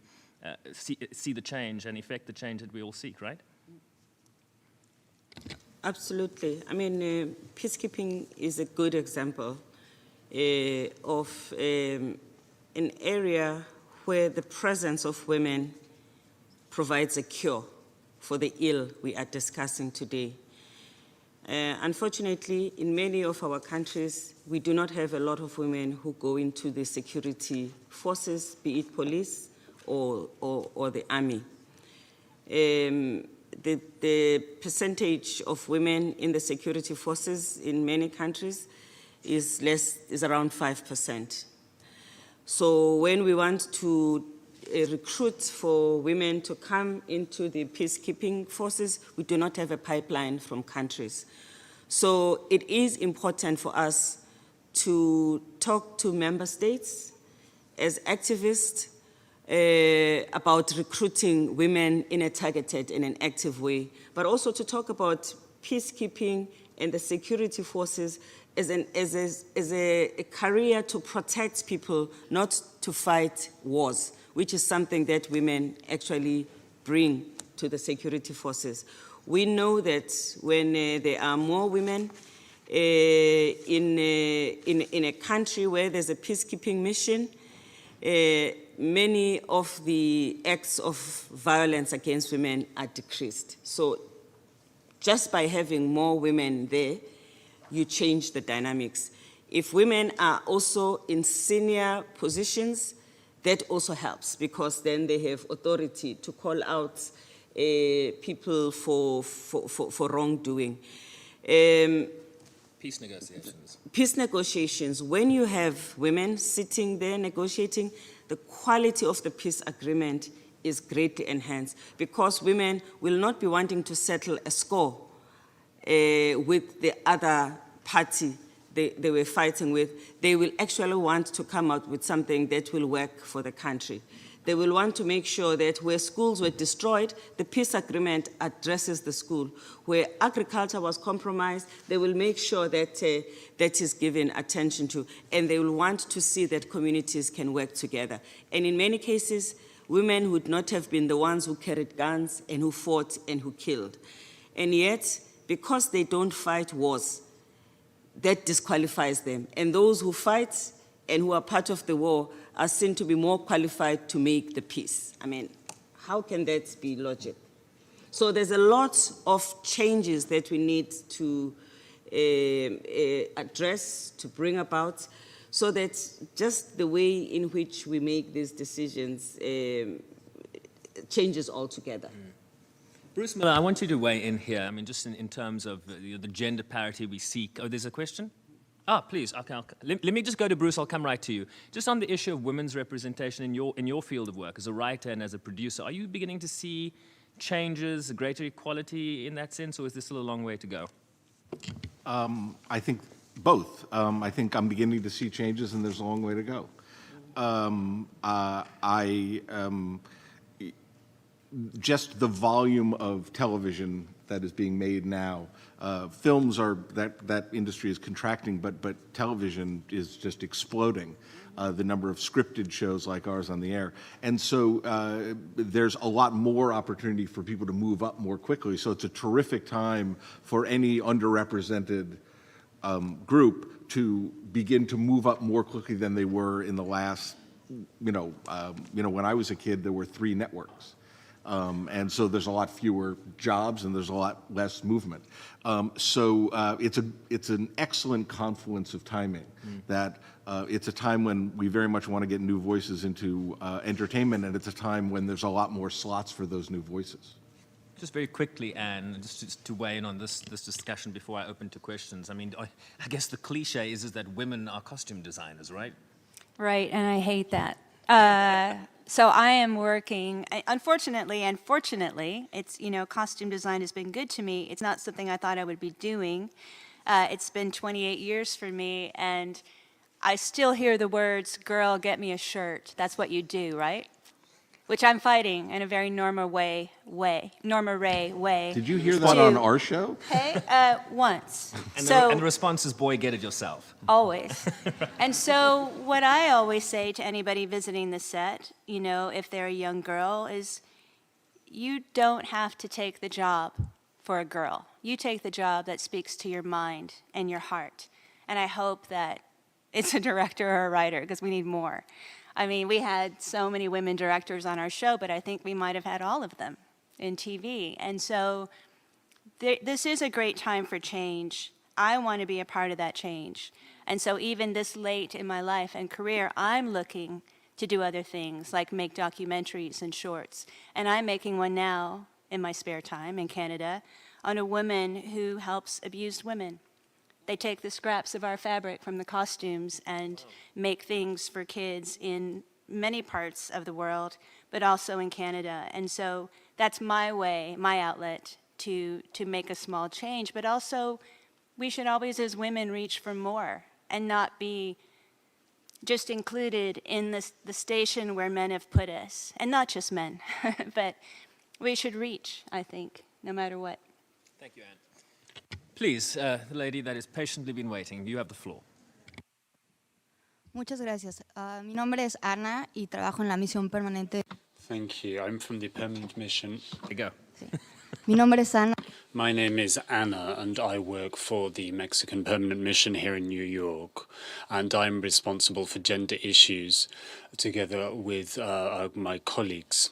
see the change and effect the change that we all seek, right? Absolutely. I mean, peacekeeping is a good example of an area where the presence of women provides a cure for the ill we are discussing today. Unfortunately, in many of our countries, we do not have a lot of women who go into the security forces, be it police or the army. The percentage of women in the security forces in many countries is around 5%. So when we want to recruit for women to come into the peacekeeping forces, we do not have a pipeline from countries. So it is important for us to talk to member states as activists about recruiting women in a targeted and an active way, but also to talk about peacekeeping and the security forces as a career to protect people, not to fight wars, which is something that women actually bring to the security forces. We know that when there are more women in a country where there's a peacekeeping mission, many of the acts of violence against women are decreased. So just by having more women there, you change the dynamics. If women are also in senior positions, that also helps because then they have authority to call out people for wrongdoing. Peace negotiations. Peace negotiations, when you have women sitting there negotiating, the quality of the peace agreement is greatly enhanced because women will not be wanting to settle a score with the other party they were fighting with. They will actually want to come out with something that will work for the country. They will want to make sure that where schools were destroyed, the peace agreement addresses the school. Where agriculture was compromised, they will make sure that that is given attention to, and they will want to see that communities can work together. And in many cases, women would not have been the ones who carried guns and who fought and who killed. And yet, because they don't fight wars, that disqualifies them. And those who fight and who are part of the war are seen to be more qualified to make the peace. I mean, how can that be logic? So there's a lot of changes that we need to address, to bring about, so that just the way in which we make these decisions changes altogether. Bruce Miller, I want you to weigh in here. I mean, just in terms of the gender parity we seek. Oh, there's a question? Ah, please. Okay, let me just go to Bruce. I'll come right to you. Just on the issue of women's representation in your field of work as a writer and as a producer, are you beginning to see changes, greater equality in that sense, or is there still a long way to go? I think both. I think I'm beginning to see changes, and there's a long way to go. Just the volume of television that is being made now. Films are, that industry is contracting, but television is just exploding. The number of scripted shows like ours on the air. And so there's a lot more opportunity for people to move up more quickly. So it's a terrific time for any underrepresented group to begin to move up more quickly than they were in the last, when I was a kid, there were 3 networks. And so there's a lot fewer jobs and there's a lot less movement. So it's an excellent confluence of timing that it's a time when we very much want to get new voices into entertainment, and it's a time when there's a lot more slots for those new voices. Just very quickly, Anne, just to weigh in on this discussion before I open to questions. I mean, I guess the cliche is that women are costume designers, right? Right, and I hate that. So I am working, unfortunately and fortunately, it's, costume design has been good to me. It's not something I thought I would be doing. It's been 28 years for me, and I still hear the words, girl, get me a shirt. That's what you do, right? Which I'm fighting in a very Norma Ray way. Did you hear that on our show? Okay, once. And, So the response is, boy, get it yourself. always. And so what I always say to anybody visiting the set, if they're a young girl, is you don't have to take the job for a girl. You take the job that speaks to your mind and your heart. And I hope that it's a director or a writer, because we need more. I mean, we had so many women directors on our show, but I think we might have had all of them in TV. And so this is a great time for change. I want to be a part of that change. And so even this late in my life and career, I'm looking to do other things, like make documentaries and shorts. And I'm making one now in my spare time in Canada on a woman who helps abused women. They take the scraps of our fabric from the costumes and make things for kids in many parts of the world, but also in Canada. And so that's my way, my outlet to make a small change. But also, we should always, as women, reach for more and not be just included in the station where men have put us. And not just men, but we should reach, I think, no matter what. Thank you, Anne. Please, the lady that has patiently been waiting, you have the floor. Muchas gracias. Mi nombre es Ana y trabajo en la misión permanente. Thank you. I'm from the permanent mission. There you go. Mi nombre es Ana. My name is Anna, and I work for the Mexican permanent mission here in New York. And I'm responsible for gender issues together with my colleagues.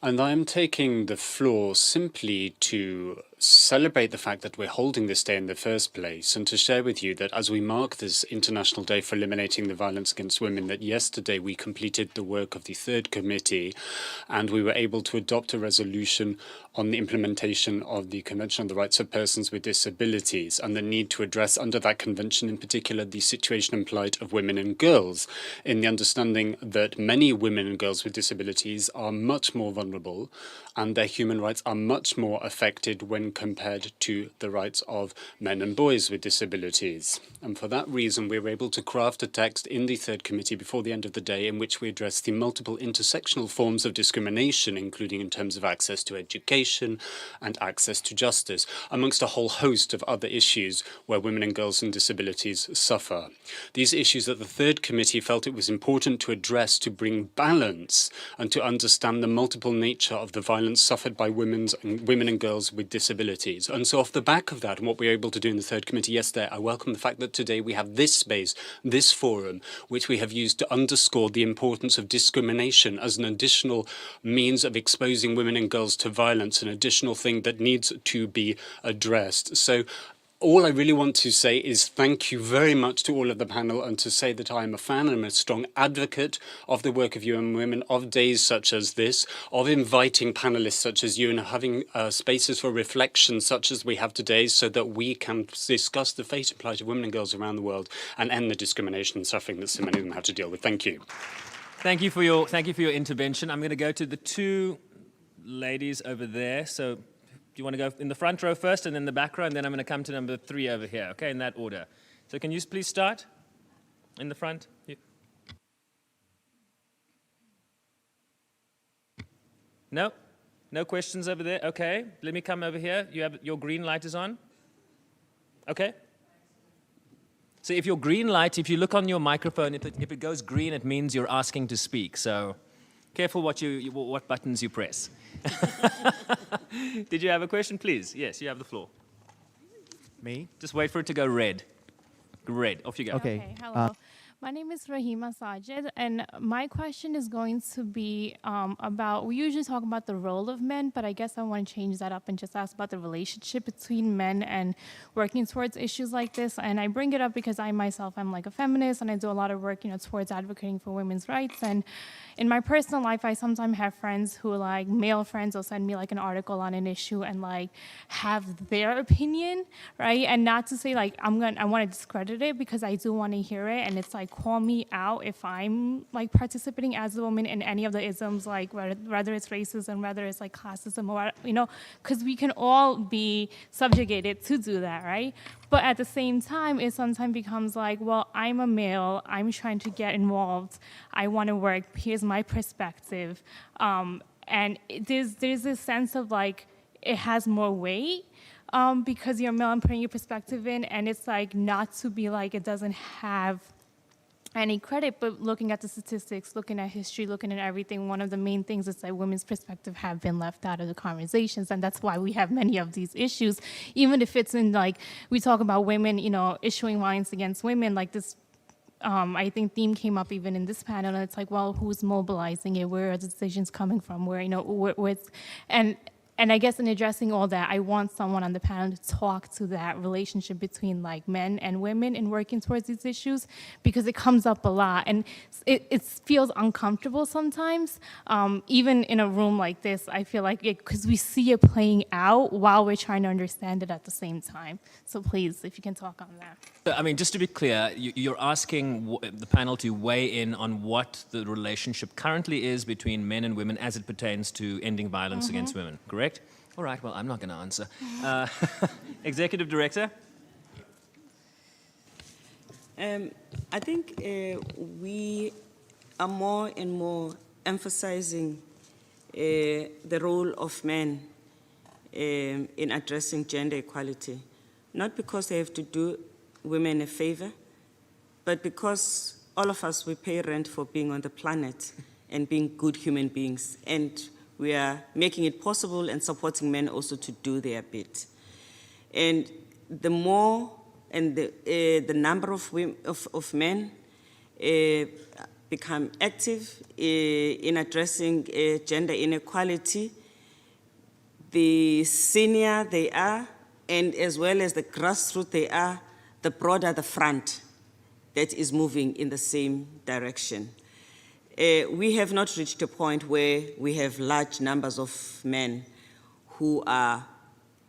And I'm taking the floor simply to celebrate the fact that we're holding this day in the first place, and to share with you that as we mark this International Day for Eliminating the Violence Against Women, that yesterday we completed the work of the third committee, and we were able to adopt a resolution on the implementation of the Convention on the Rights of Persons with Disabilities, and the need to address under that convention in particular the situation and plight of women and girls, in the understanding that many women and girls with disabilities are much more vulnerable, and their human rights are much more affected when compared to the rights of men and boys with disabilities. And for that reason, we were able to craft a text in the third committee before the end of the day in which we address the multiple intersectional forms of discrimination, including in terms of access to education and access to justice, amongst a whole host of other issues where women and girls with disabilities suffer. These issues that the third committee felt it was important to address to bring balance and to understand the multiple nature of the violence suffered by women and girls with disabilities. And so off the back of that, and what we were able to do in the third committee yesterday, I welcome the fact that today we have this space, this forum, which we have used to underscore the importance of discrimination as an additional means of exposing women and girls to violence, an additional thing that needs to be addressed. So all I really want to say is thank you very much to all of the panel, and to say that I am a fan and a strong advocate of the work of UN Women, of days such as this, of inviting panelists such as you, and having spaces for reflection such as we have today, so that we can discuss the fate and plight of women and girls around the world and end the discrimination and suffering that so many of them have to deal with. Thank you. Thank you for your intervention. I'm going to go to the two ladies over there. So do you want to go in the front row first and then the back row, and then I'm going to come to number 3 over here, okay, in that order. So can you please start in the front? No? No questions over there? Okay, let me come over here. Your green light is on? Okay. So if your green light, if you look on your microphone, if it goes green, it means you're asking to speak. So careful what buttons you press. Did you have a question, please? Yes, you have the floor. Me? Just wait for it to go red. Red, off you go. Okay, hello. My name is Rahima Sajid, and my question is going to be about, we usually talk about the role of men, but I guess I want to change that up and just ask about the relationship between men and working towards issues like this. And I bring it up because I myself, I'm like a feminist, and I do a lot of work, towards advocating for women's rights. And in my personal life, I sometimes have friends who, like, male friends will send me like an article on an issue and like have their opinion, right? And not to say like I want to discredit it, because I do want to hear it, and it's like like call me out if I'm like participating as a woman in any of the isms, like whether it's racism, whether it's like classism, or, you know, because we can all be subjugated to do that, right? But at the same time, it sometimes becomes like, well, I'm a male, I'm trying to get involved, I want to work, here's my perspective. And there's this sense of like, it has more weight because you're male and putting your perspective in, and it's like not to be like it doesn't have any credit, but looking at the statistics, looking at history, looking at everything, one of the main things is that women's perspective have been left out of the conversations, and that's why we have many of these issues. Even if it's in like, we talk about women, you know, issuing violence against women, like this, I think theme came up even in this panel, and it's like, well, who's mobilizing it? Where are the decisions coming from? Where, you know, what's, and I guess in addressing all that, I want someone on the panel to talk to that relationship between like men and women in working towards these issues, because it comes up a lot and it feels uncomfortable sometimes. Even in a room like this, I feel like because we see it playing out while we're trying to understand it at the same time. So please, if you can talk on that. I mean, just to be clear, you're asking the panel to weigh in on what the relationship currently is between men and women as it pertains to ending violence against women, correct? All right, well, I'm not going to answer. Executive Director? I think we are more and more emphasizing the role of men in addressing gender equality, not because they have to do women a favor, but because all of us, we pay rent for being on the planet and being good human beings, and we are making it possible and supporting men also to do their bit. And the more and the number of women, of men become active in addressing gender inequality, the senior they are, and as well as the grassroots they are, the broader the front that is moving in the same direction. We have not reached a point where we have large numbers of men who are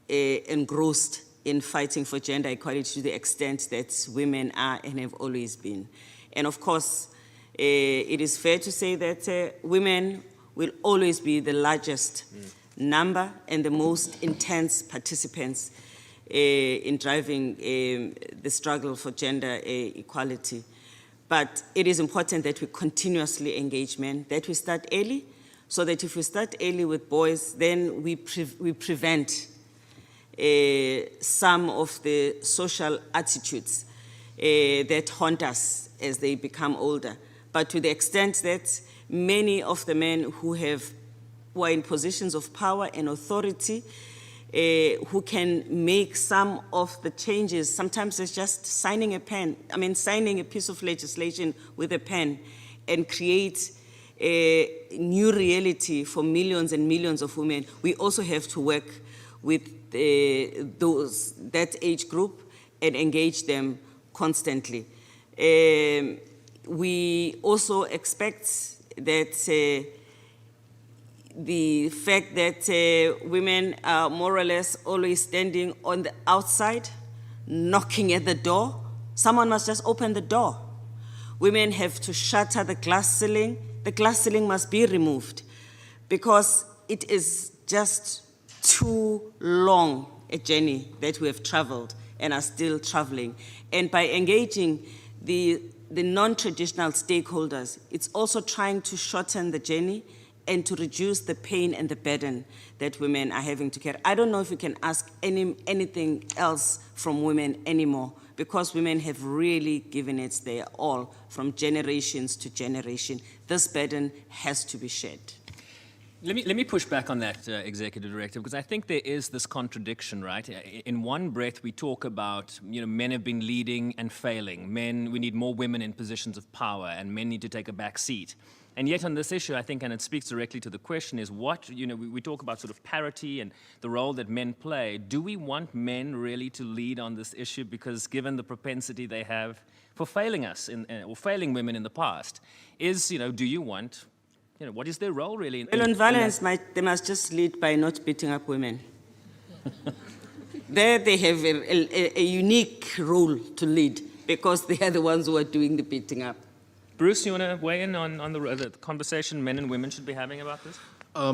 engrossed in fighting for gender equality to the extent that women are and have always been. And of course, it is fair to say that women will always be the largest number and the most intense participants in driving the struggle for gender equality. But it is important that we continuously engage men, that we start early, so that if we start early with boys, then we prevent some of the social attitudes that haunt us as they become older. But to the extent that many of the men who are in positions of power and authority, who can make some of the changes. Sometimes it's just signing a piece of legislation with a pen and create a new reality for millions and millions of women. We also have to work with that age group and engage them constantly. We also expect that the fact that women are more or less always standing on the outside, knocking at the door, someone must just open the door. Women have to shatter the glass ceiling. The glass ceiling must be removed because it is just too long a journey that we have traveled and are still traveling. And by engaging the non-traditional stakeholders, it's also trying to shorten the journey and to reduce the pain and the burden that women are having to carry. I don't know if we can ask anything else from women anymore, because women have really given it their all from generations to generation. This burden has to be shared. Let me push back on that, Executive Director, because I think there is this contradiction, right? In one breath, we talk about, men have been leading and failing. We need more women in positions of power, and men need to take a back seat. And yet on this issue, I think, and it speaks directly to the question, is what, we talk about sort of parity and the role that men play. Do we want men really to lead on this issue? Because given the propensity they have for failing us, or failing women in the past, do you want, what is their role really? On violence, they must just lead by not beating up women. There they have a unique role to lead, because they are the ones who are doing the beating up. Bruce, you want to weigh in on the conversation men and women should be having about this? I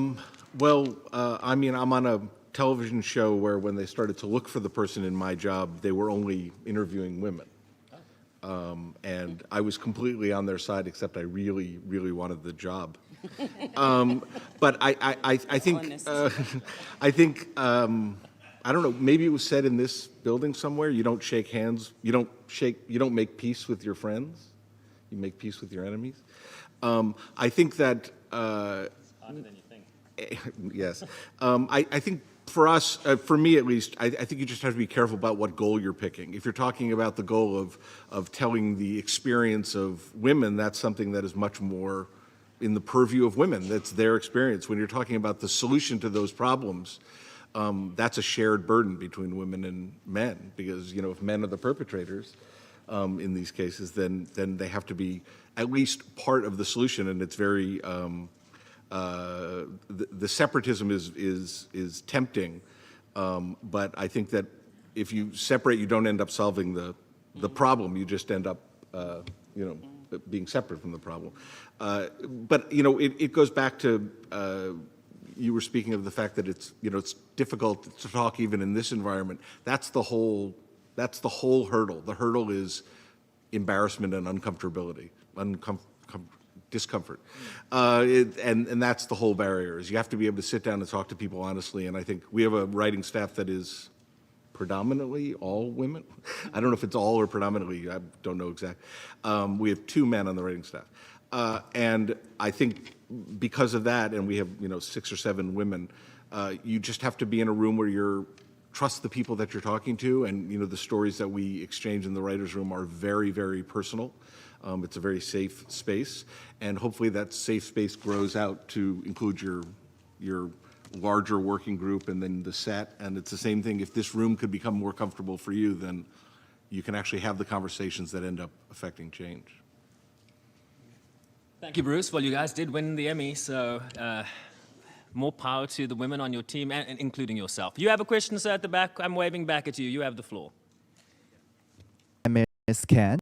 mean, I'm on a television show where when they started to look for the person in my job, they were only interviewing women. And I was completely on their side, except I really, really wanted the job. But I think, I don't know, maybe it was said in this building somewhere, you don't shake hands, you don't make peace with your friends, you make peace with your enemies. I think that, Harder than you think. yes. I think for us, for me at least, I think you just have to be careful about what goal you're picking. If you're talking about the goal of telling the experience of women, that's something that is much more in the purview of women. That's their experience. When you're talking about the solution to those problems, that's a shared burden between women and men, because, you know, if men are the perpetrators in these cases, then they have to be at least part of the solution, and it's very, the separatism is tempting, but I think that if you separate, you don't end up solving the problem. You just end up, you know, being separate from the problem. But you know, it goes back to you were speaking of the fact that it's, you know, it's difficult to talk even in this environment. That's the whole hurdle. The hurdle is embarrassment and uncomfortability, discomfort. And that's the whole barrier, is you have to be able to sit down and talk to people honestly. And I think we have a writing staff that is predominantly all women. I don't know if it's all or predominantly, I don't know exactly. We have 2 men on the writing staff. And I think because of that, and we have, you know, 6 or 7 women, you just have to be in a room where you're trust the people that you're talking to, and, you know, the stories that we exchange in the writer's room are very, very personal. It's a very safe space, and hopefully that safe space grows out to include your larger working group and then the set. And it's the same thing. If this room could become more comfortable for you, then you can actually have the conversations that end up affecting change. Thank you, Bruce. Well, you guys did win the Emmy, so more power to the women on your team, and including yourself. You have a question, sir, at the back. I'm waving back at you. You have the floor. My name is Ken.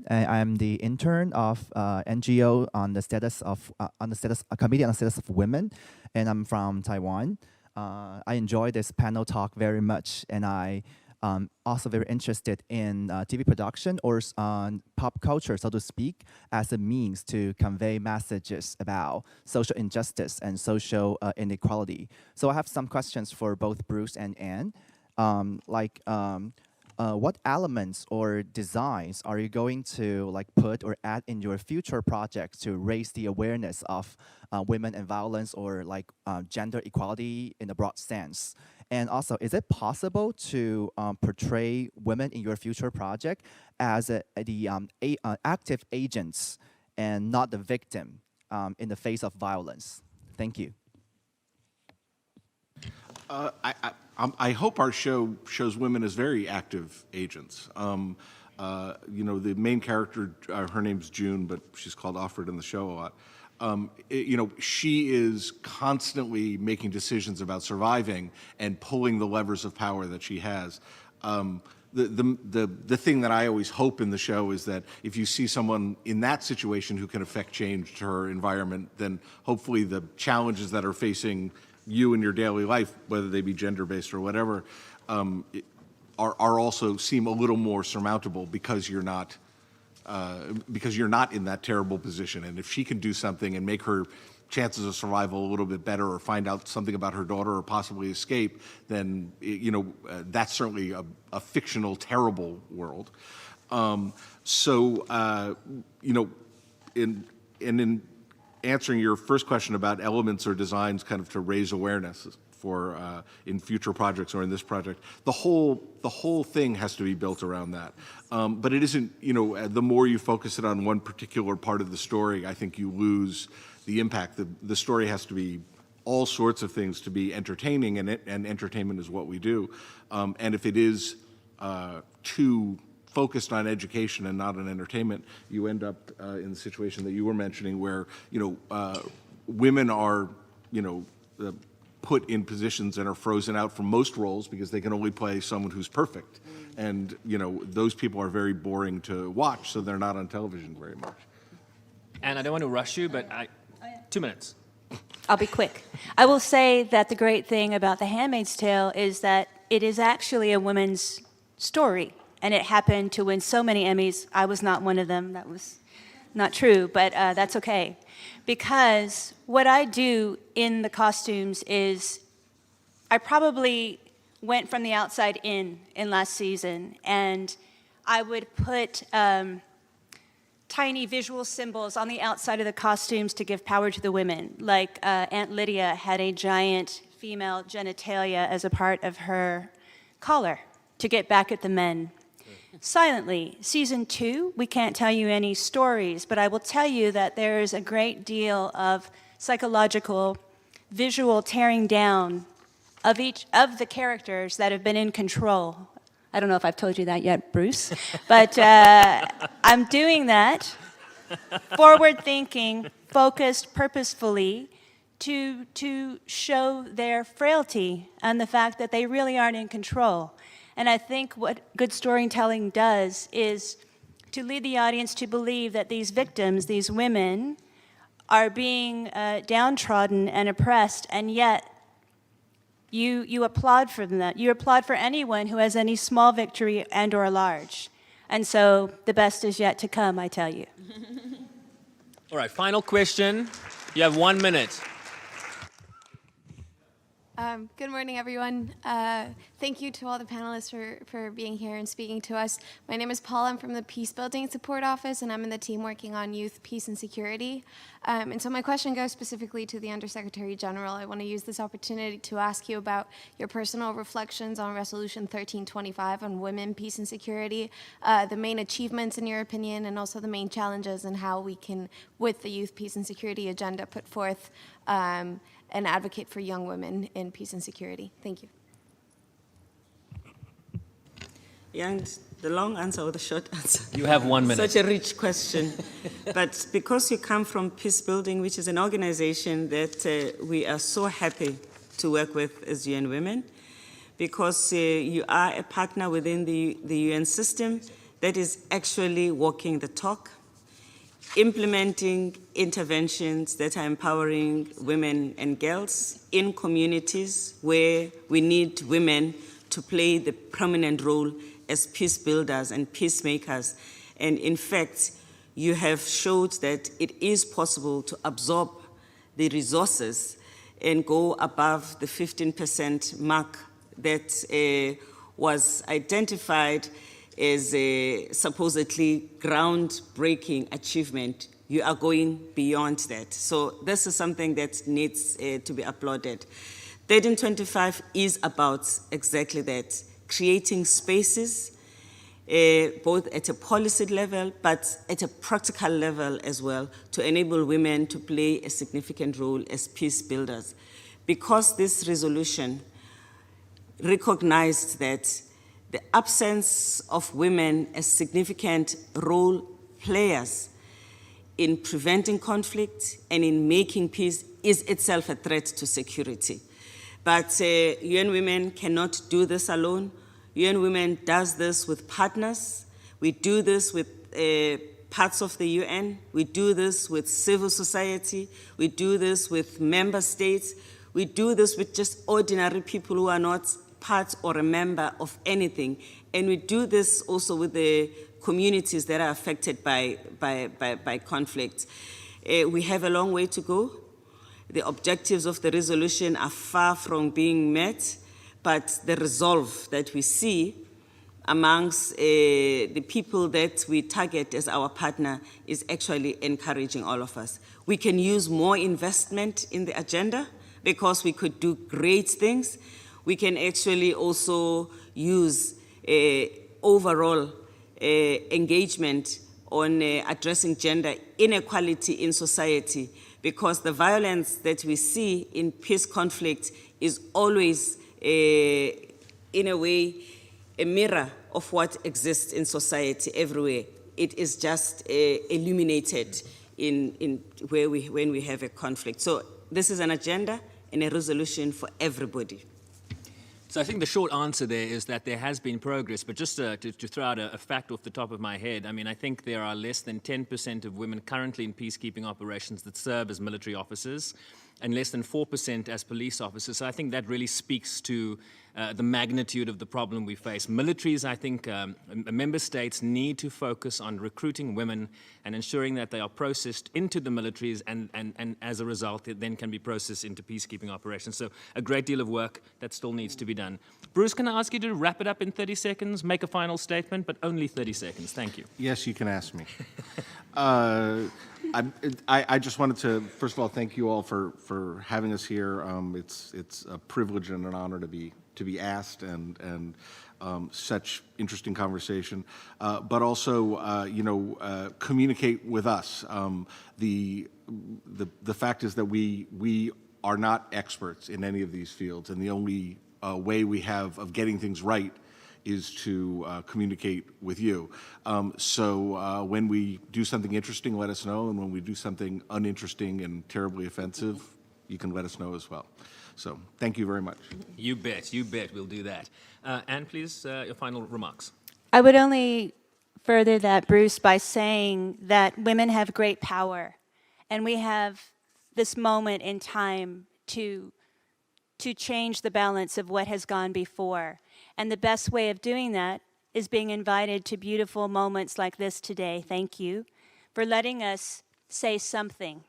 I'm the intern of NGO on the status of Committee on the Status of Women, and I'm from Taiwan. I enjoy this panel talk very much, and I also very interested in TV production or pop culture, so to speak, as a means to convey messages about social injustice and social inequality. So I have some questions for both Bruce and Anne. What elements or designs are you going to put or add in your future projects to raise the awareness of women and violence, or gender equality in a broad sense? And also, is it possible to portray women in your future project as the active agents and not the victim in the face of violence? Thank you. I hope our show shows women as very active agents. You know, the main character, her name's June, but she's called Offred in the show a lot. You know, she is constantly making decisions about surviving and pulling the levers of power that she has. The thing that I always hope in the show is that if you see someone in that situation who can affect change to her environment, then hopefully the challenges that are facing you in your daily life, whether they be gender-based or whatever, are also seem a little more surmountable because you're not in that terrible position. And if she can do something and make her chances of survival a little bit better, or find out something about her daughter, or possibly escape, then you know, that's certainly a fictional, terrible world. You know, in answering your first question about elements or designs kind of to raise awareness for in future projects or in this project, the whole thing has to be built around that. But it isn't, you know, the more you focus it on one particular part of the story, I think you lose the impact. The story has to be all sorts of things to be entertaining, and entertainment is what we do. And if it is too focused on education and not on entertainment, you end up in the situation that you were mentioning, where, you know, women are, you know, put in positions and are frozen out from most roles because they can only play someone who's perfect. And, you know, those people are very boring to watch, so they're not on television very much. And I don't want to rush you, but 2 minutes. I'll be quick. I will say that the great thing about The Handmaid's Tale is that it is actually a woman's story, and it happened to win so many Emmys. I was not one of them. That was not true, but that's okay. Because what I do in the costumes is I probably went from the outside in last season, and I would put tiny visual symbols on the outside of the costumes to give power to the women. Like Aunt Lydia had a giant female genitalia as a part of her collar to get back at the men. Silently, season 2, we can't tell you any stories, but I will tell you that there's a great deal of psychological, visual tearing down of each of the characters that have been in control. I don't know if I've told you that yet, Bruce, but I'm doing that, forward-thinking, focused, purposefully, to show their frailty and the fact that they really aren't in control. And I think what good storytelling does is to lead the audience to believe that these victims, these women, are being downtrodden and oppressed, and yet you applaud for them. You applaud for anyone who has any small victory and or large. And so the best is yet to come, I tell you. All right, final question. You have 1 minute. Good morning, everyone. Thank you to all the panelists for being here and speaking to us. My name is Paula. I'm from the Peace Building Support Office, and I'm in the team working on youth, peace, and security. And so my question goes specifically to the Undersecretary General. I want to use this opportunity to ask you about your personal reflections on Resolution 1325 on women, peace, and security, the main achievements in your opinion, and also the main challenges and how we can, with the youth, peace, and security agenda, put forth and advocate for young women in peace and security. Thank you. Yeah, and the long answer or the short answer? You have 1 minute. Such a rich question. But because you come from Peace Building, which is an organization that we are so happy to work with as UN Women, because you are a partner within the UN system that is actually walking the talk, implementing interventions that are empowering women and girls in communities where we need women to play the prominent role as peace builders and peacemakers. And in fact, you have showed that it is possible to absorb the resources and go above the 15% mark that was identified as a supposedly groundbreaking achievement. You are going beyond that. So this is something that needs to be applauded. 1325 is about exactly that, creating spaces, both at a policy level, but at a practical level as well, to enable women to play a significant role as peace builders. Because this resolution recognized that the absence of women as significant role players in preventing conflict and in making peace is itself a threat to security. But UN Women cannot do this alone. UN Women does this with partners. We do this with parts of the UN. We do this with civil society. We do this with member states. We do this with just ordinary people who are not part or a member of anything. And we do this also with the communities that are affected by conflict. We have a long way to go. The objectives of the resolution are far from being met, but the resolve that we see amongst the people that we target as our partner is actually encouraging all of us. We can use more investment in the agenda because we could do great things. We can actually also use overall engagement on addressing gender inequality in society, because the violence that we see in peace conflict is always, in a way, a mirror of what exists in society everywhere. It is just illuminated when we have a conflict. So this is an agenda. and a resolution for everybody. So I think the short answer there is that there has been progress, but just to throw out a fact off the top of my head, I mean, I think there are less than 10% of women currently in peacekeeping operations that serve as military officers, and less than 4% as police officers. So I think that really speaks to the magnitude of the problem we face. Militaries, I think, member states need to focus on recruiting women and ensuring that they are processed into the militaries, and as a result, it then can be processed into peacekeeping operations. So a great deal of work that still needs to be done. Bruce, can I ask you to wrap it up in 30 seconds, make a final statement, but only 30 seconds. Thank you. Yes, you can ask me. I just wanted to, first of all, thank you all for having us here. It's a privilege and an honor to be asked, and such interesting conversation. But also, communicate with us. The fact is that we are not experts in any of these fields, and the only way we have of getting things right is to communicate with you. So when we do something interesting, let us know, and when we do something uninteresting and terribly offensive, you can let us know as well. So thank you very much. You bet, we'll do that. Anne, please, your final remarks. I would only further that, Bruce, by saying that women have great power, and we have this moment in time to change the balance of what has gone before. And the best way of doing that is being invited to beautiful moments like this today. Thank you for letting us say something.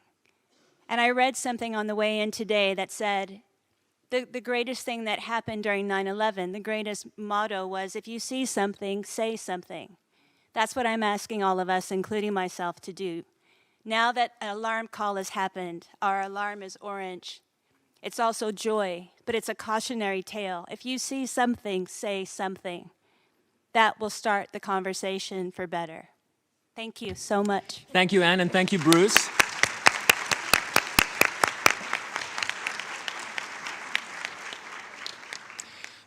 And I read something on the way in today that said, the greatest thing that happened during 9/11, the greatest motto was, if you see something, say something. That's what I'm asking all of us, including myself, to do. Now that an alarm call has happened, our alarm is orange. It's also joy, but it's a cautionary tale. If you see something, say something. That will start the conversation for better. Thank you so much. Thank you, Anne, and thank you, Bruce.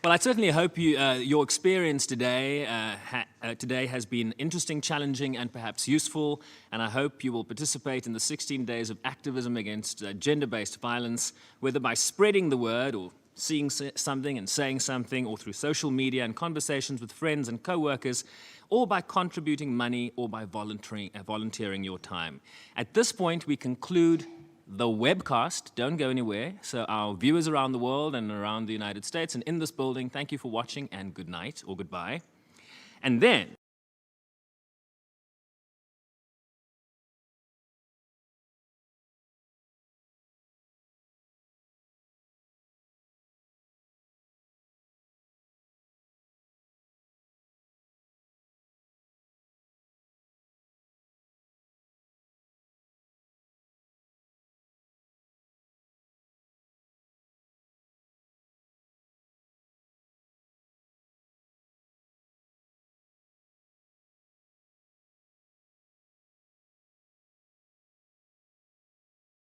Well, I certainly hope your experience today has been interesting, challenging, and perhaps useful, and I hope you will participate in the 16 days of activism against gender-based violence, whether by spreading the word or seeing something and saying something, or through social media and conversations with friends and co-workers, or by contributing money, or by volunteering your time. At this point, we conclude the webcast. Don't go anywhere. So our viewers around the world and around the United States and in this building, thank you for watching, and good night or goodbye. And then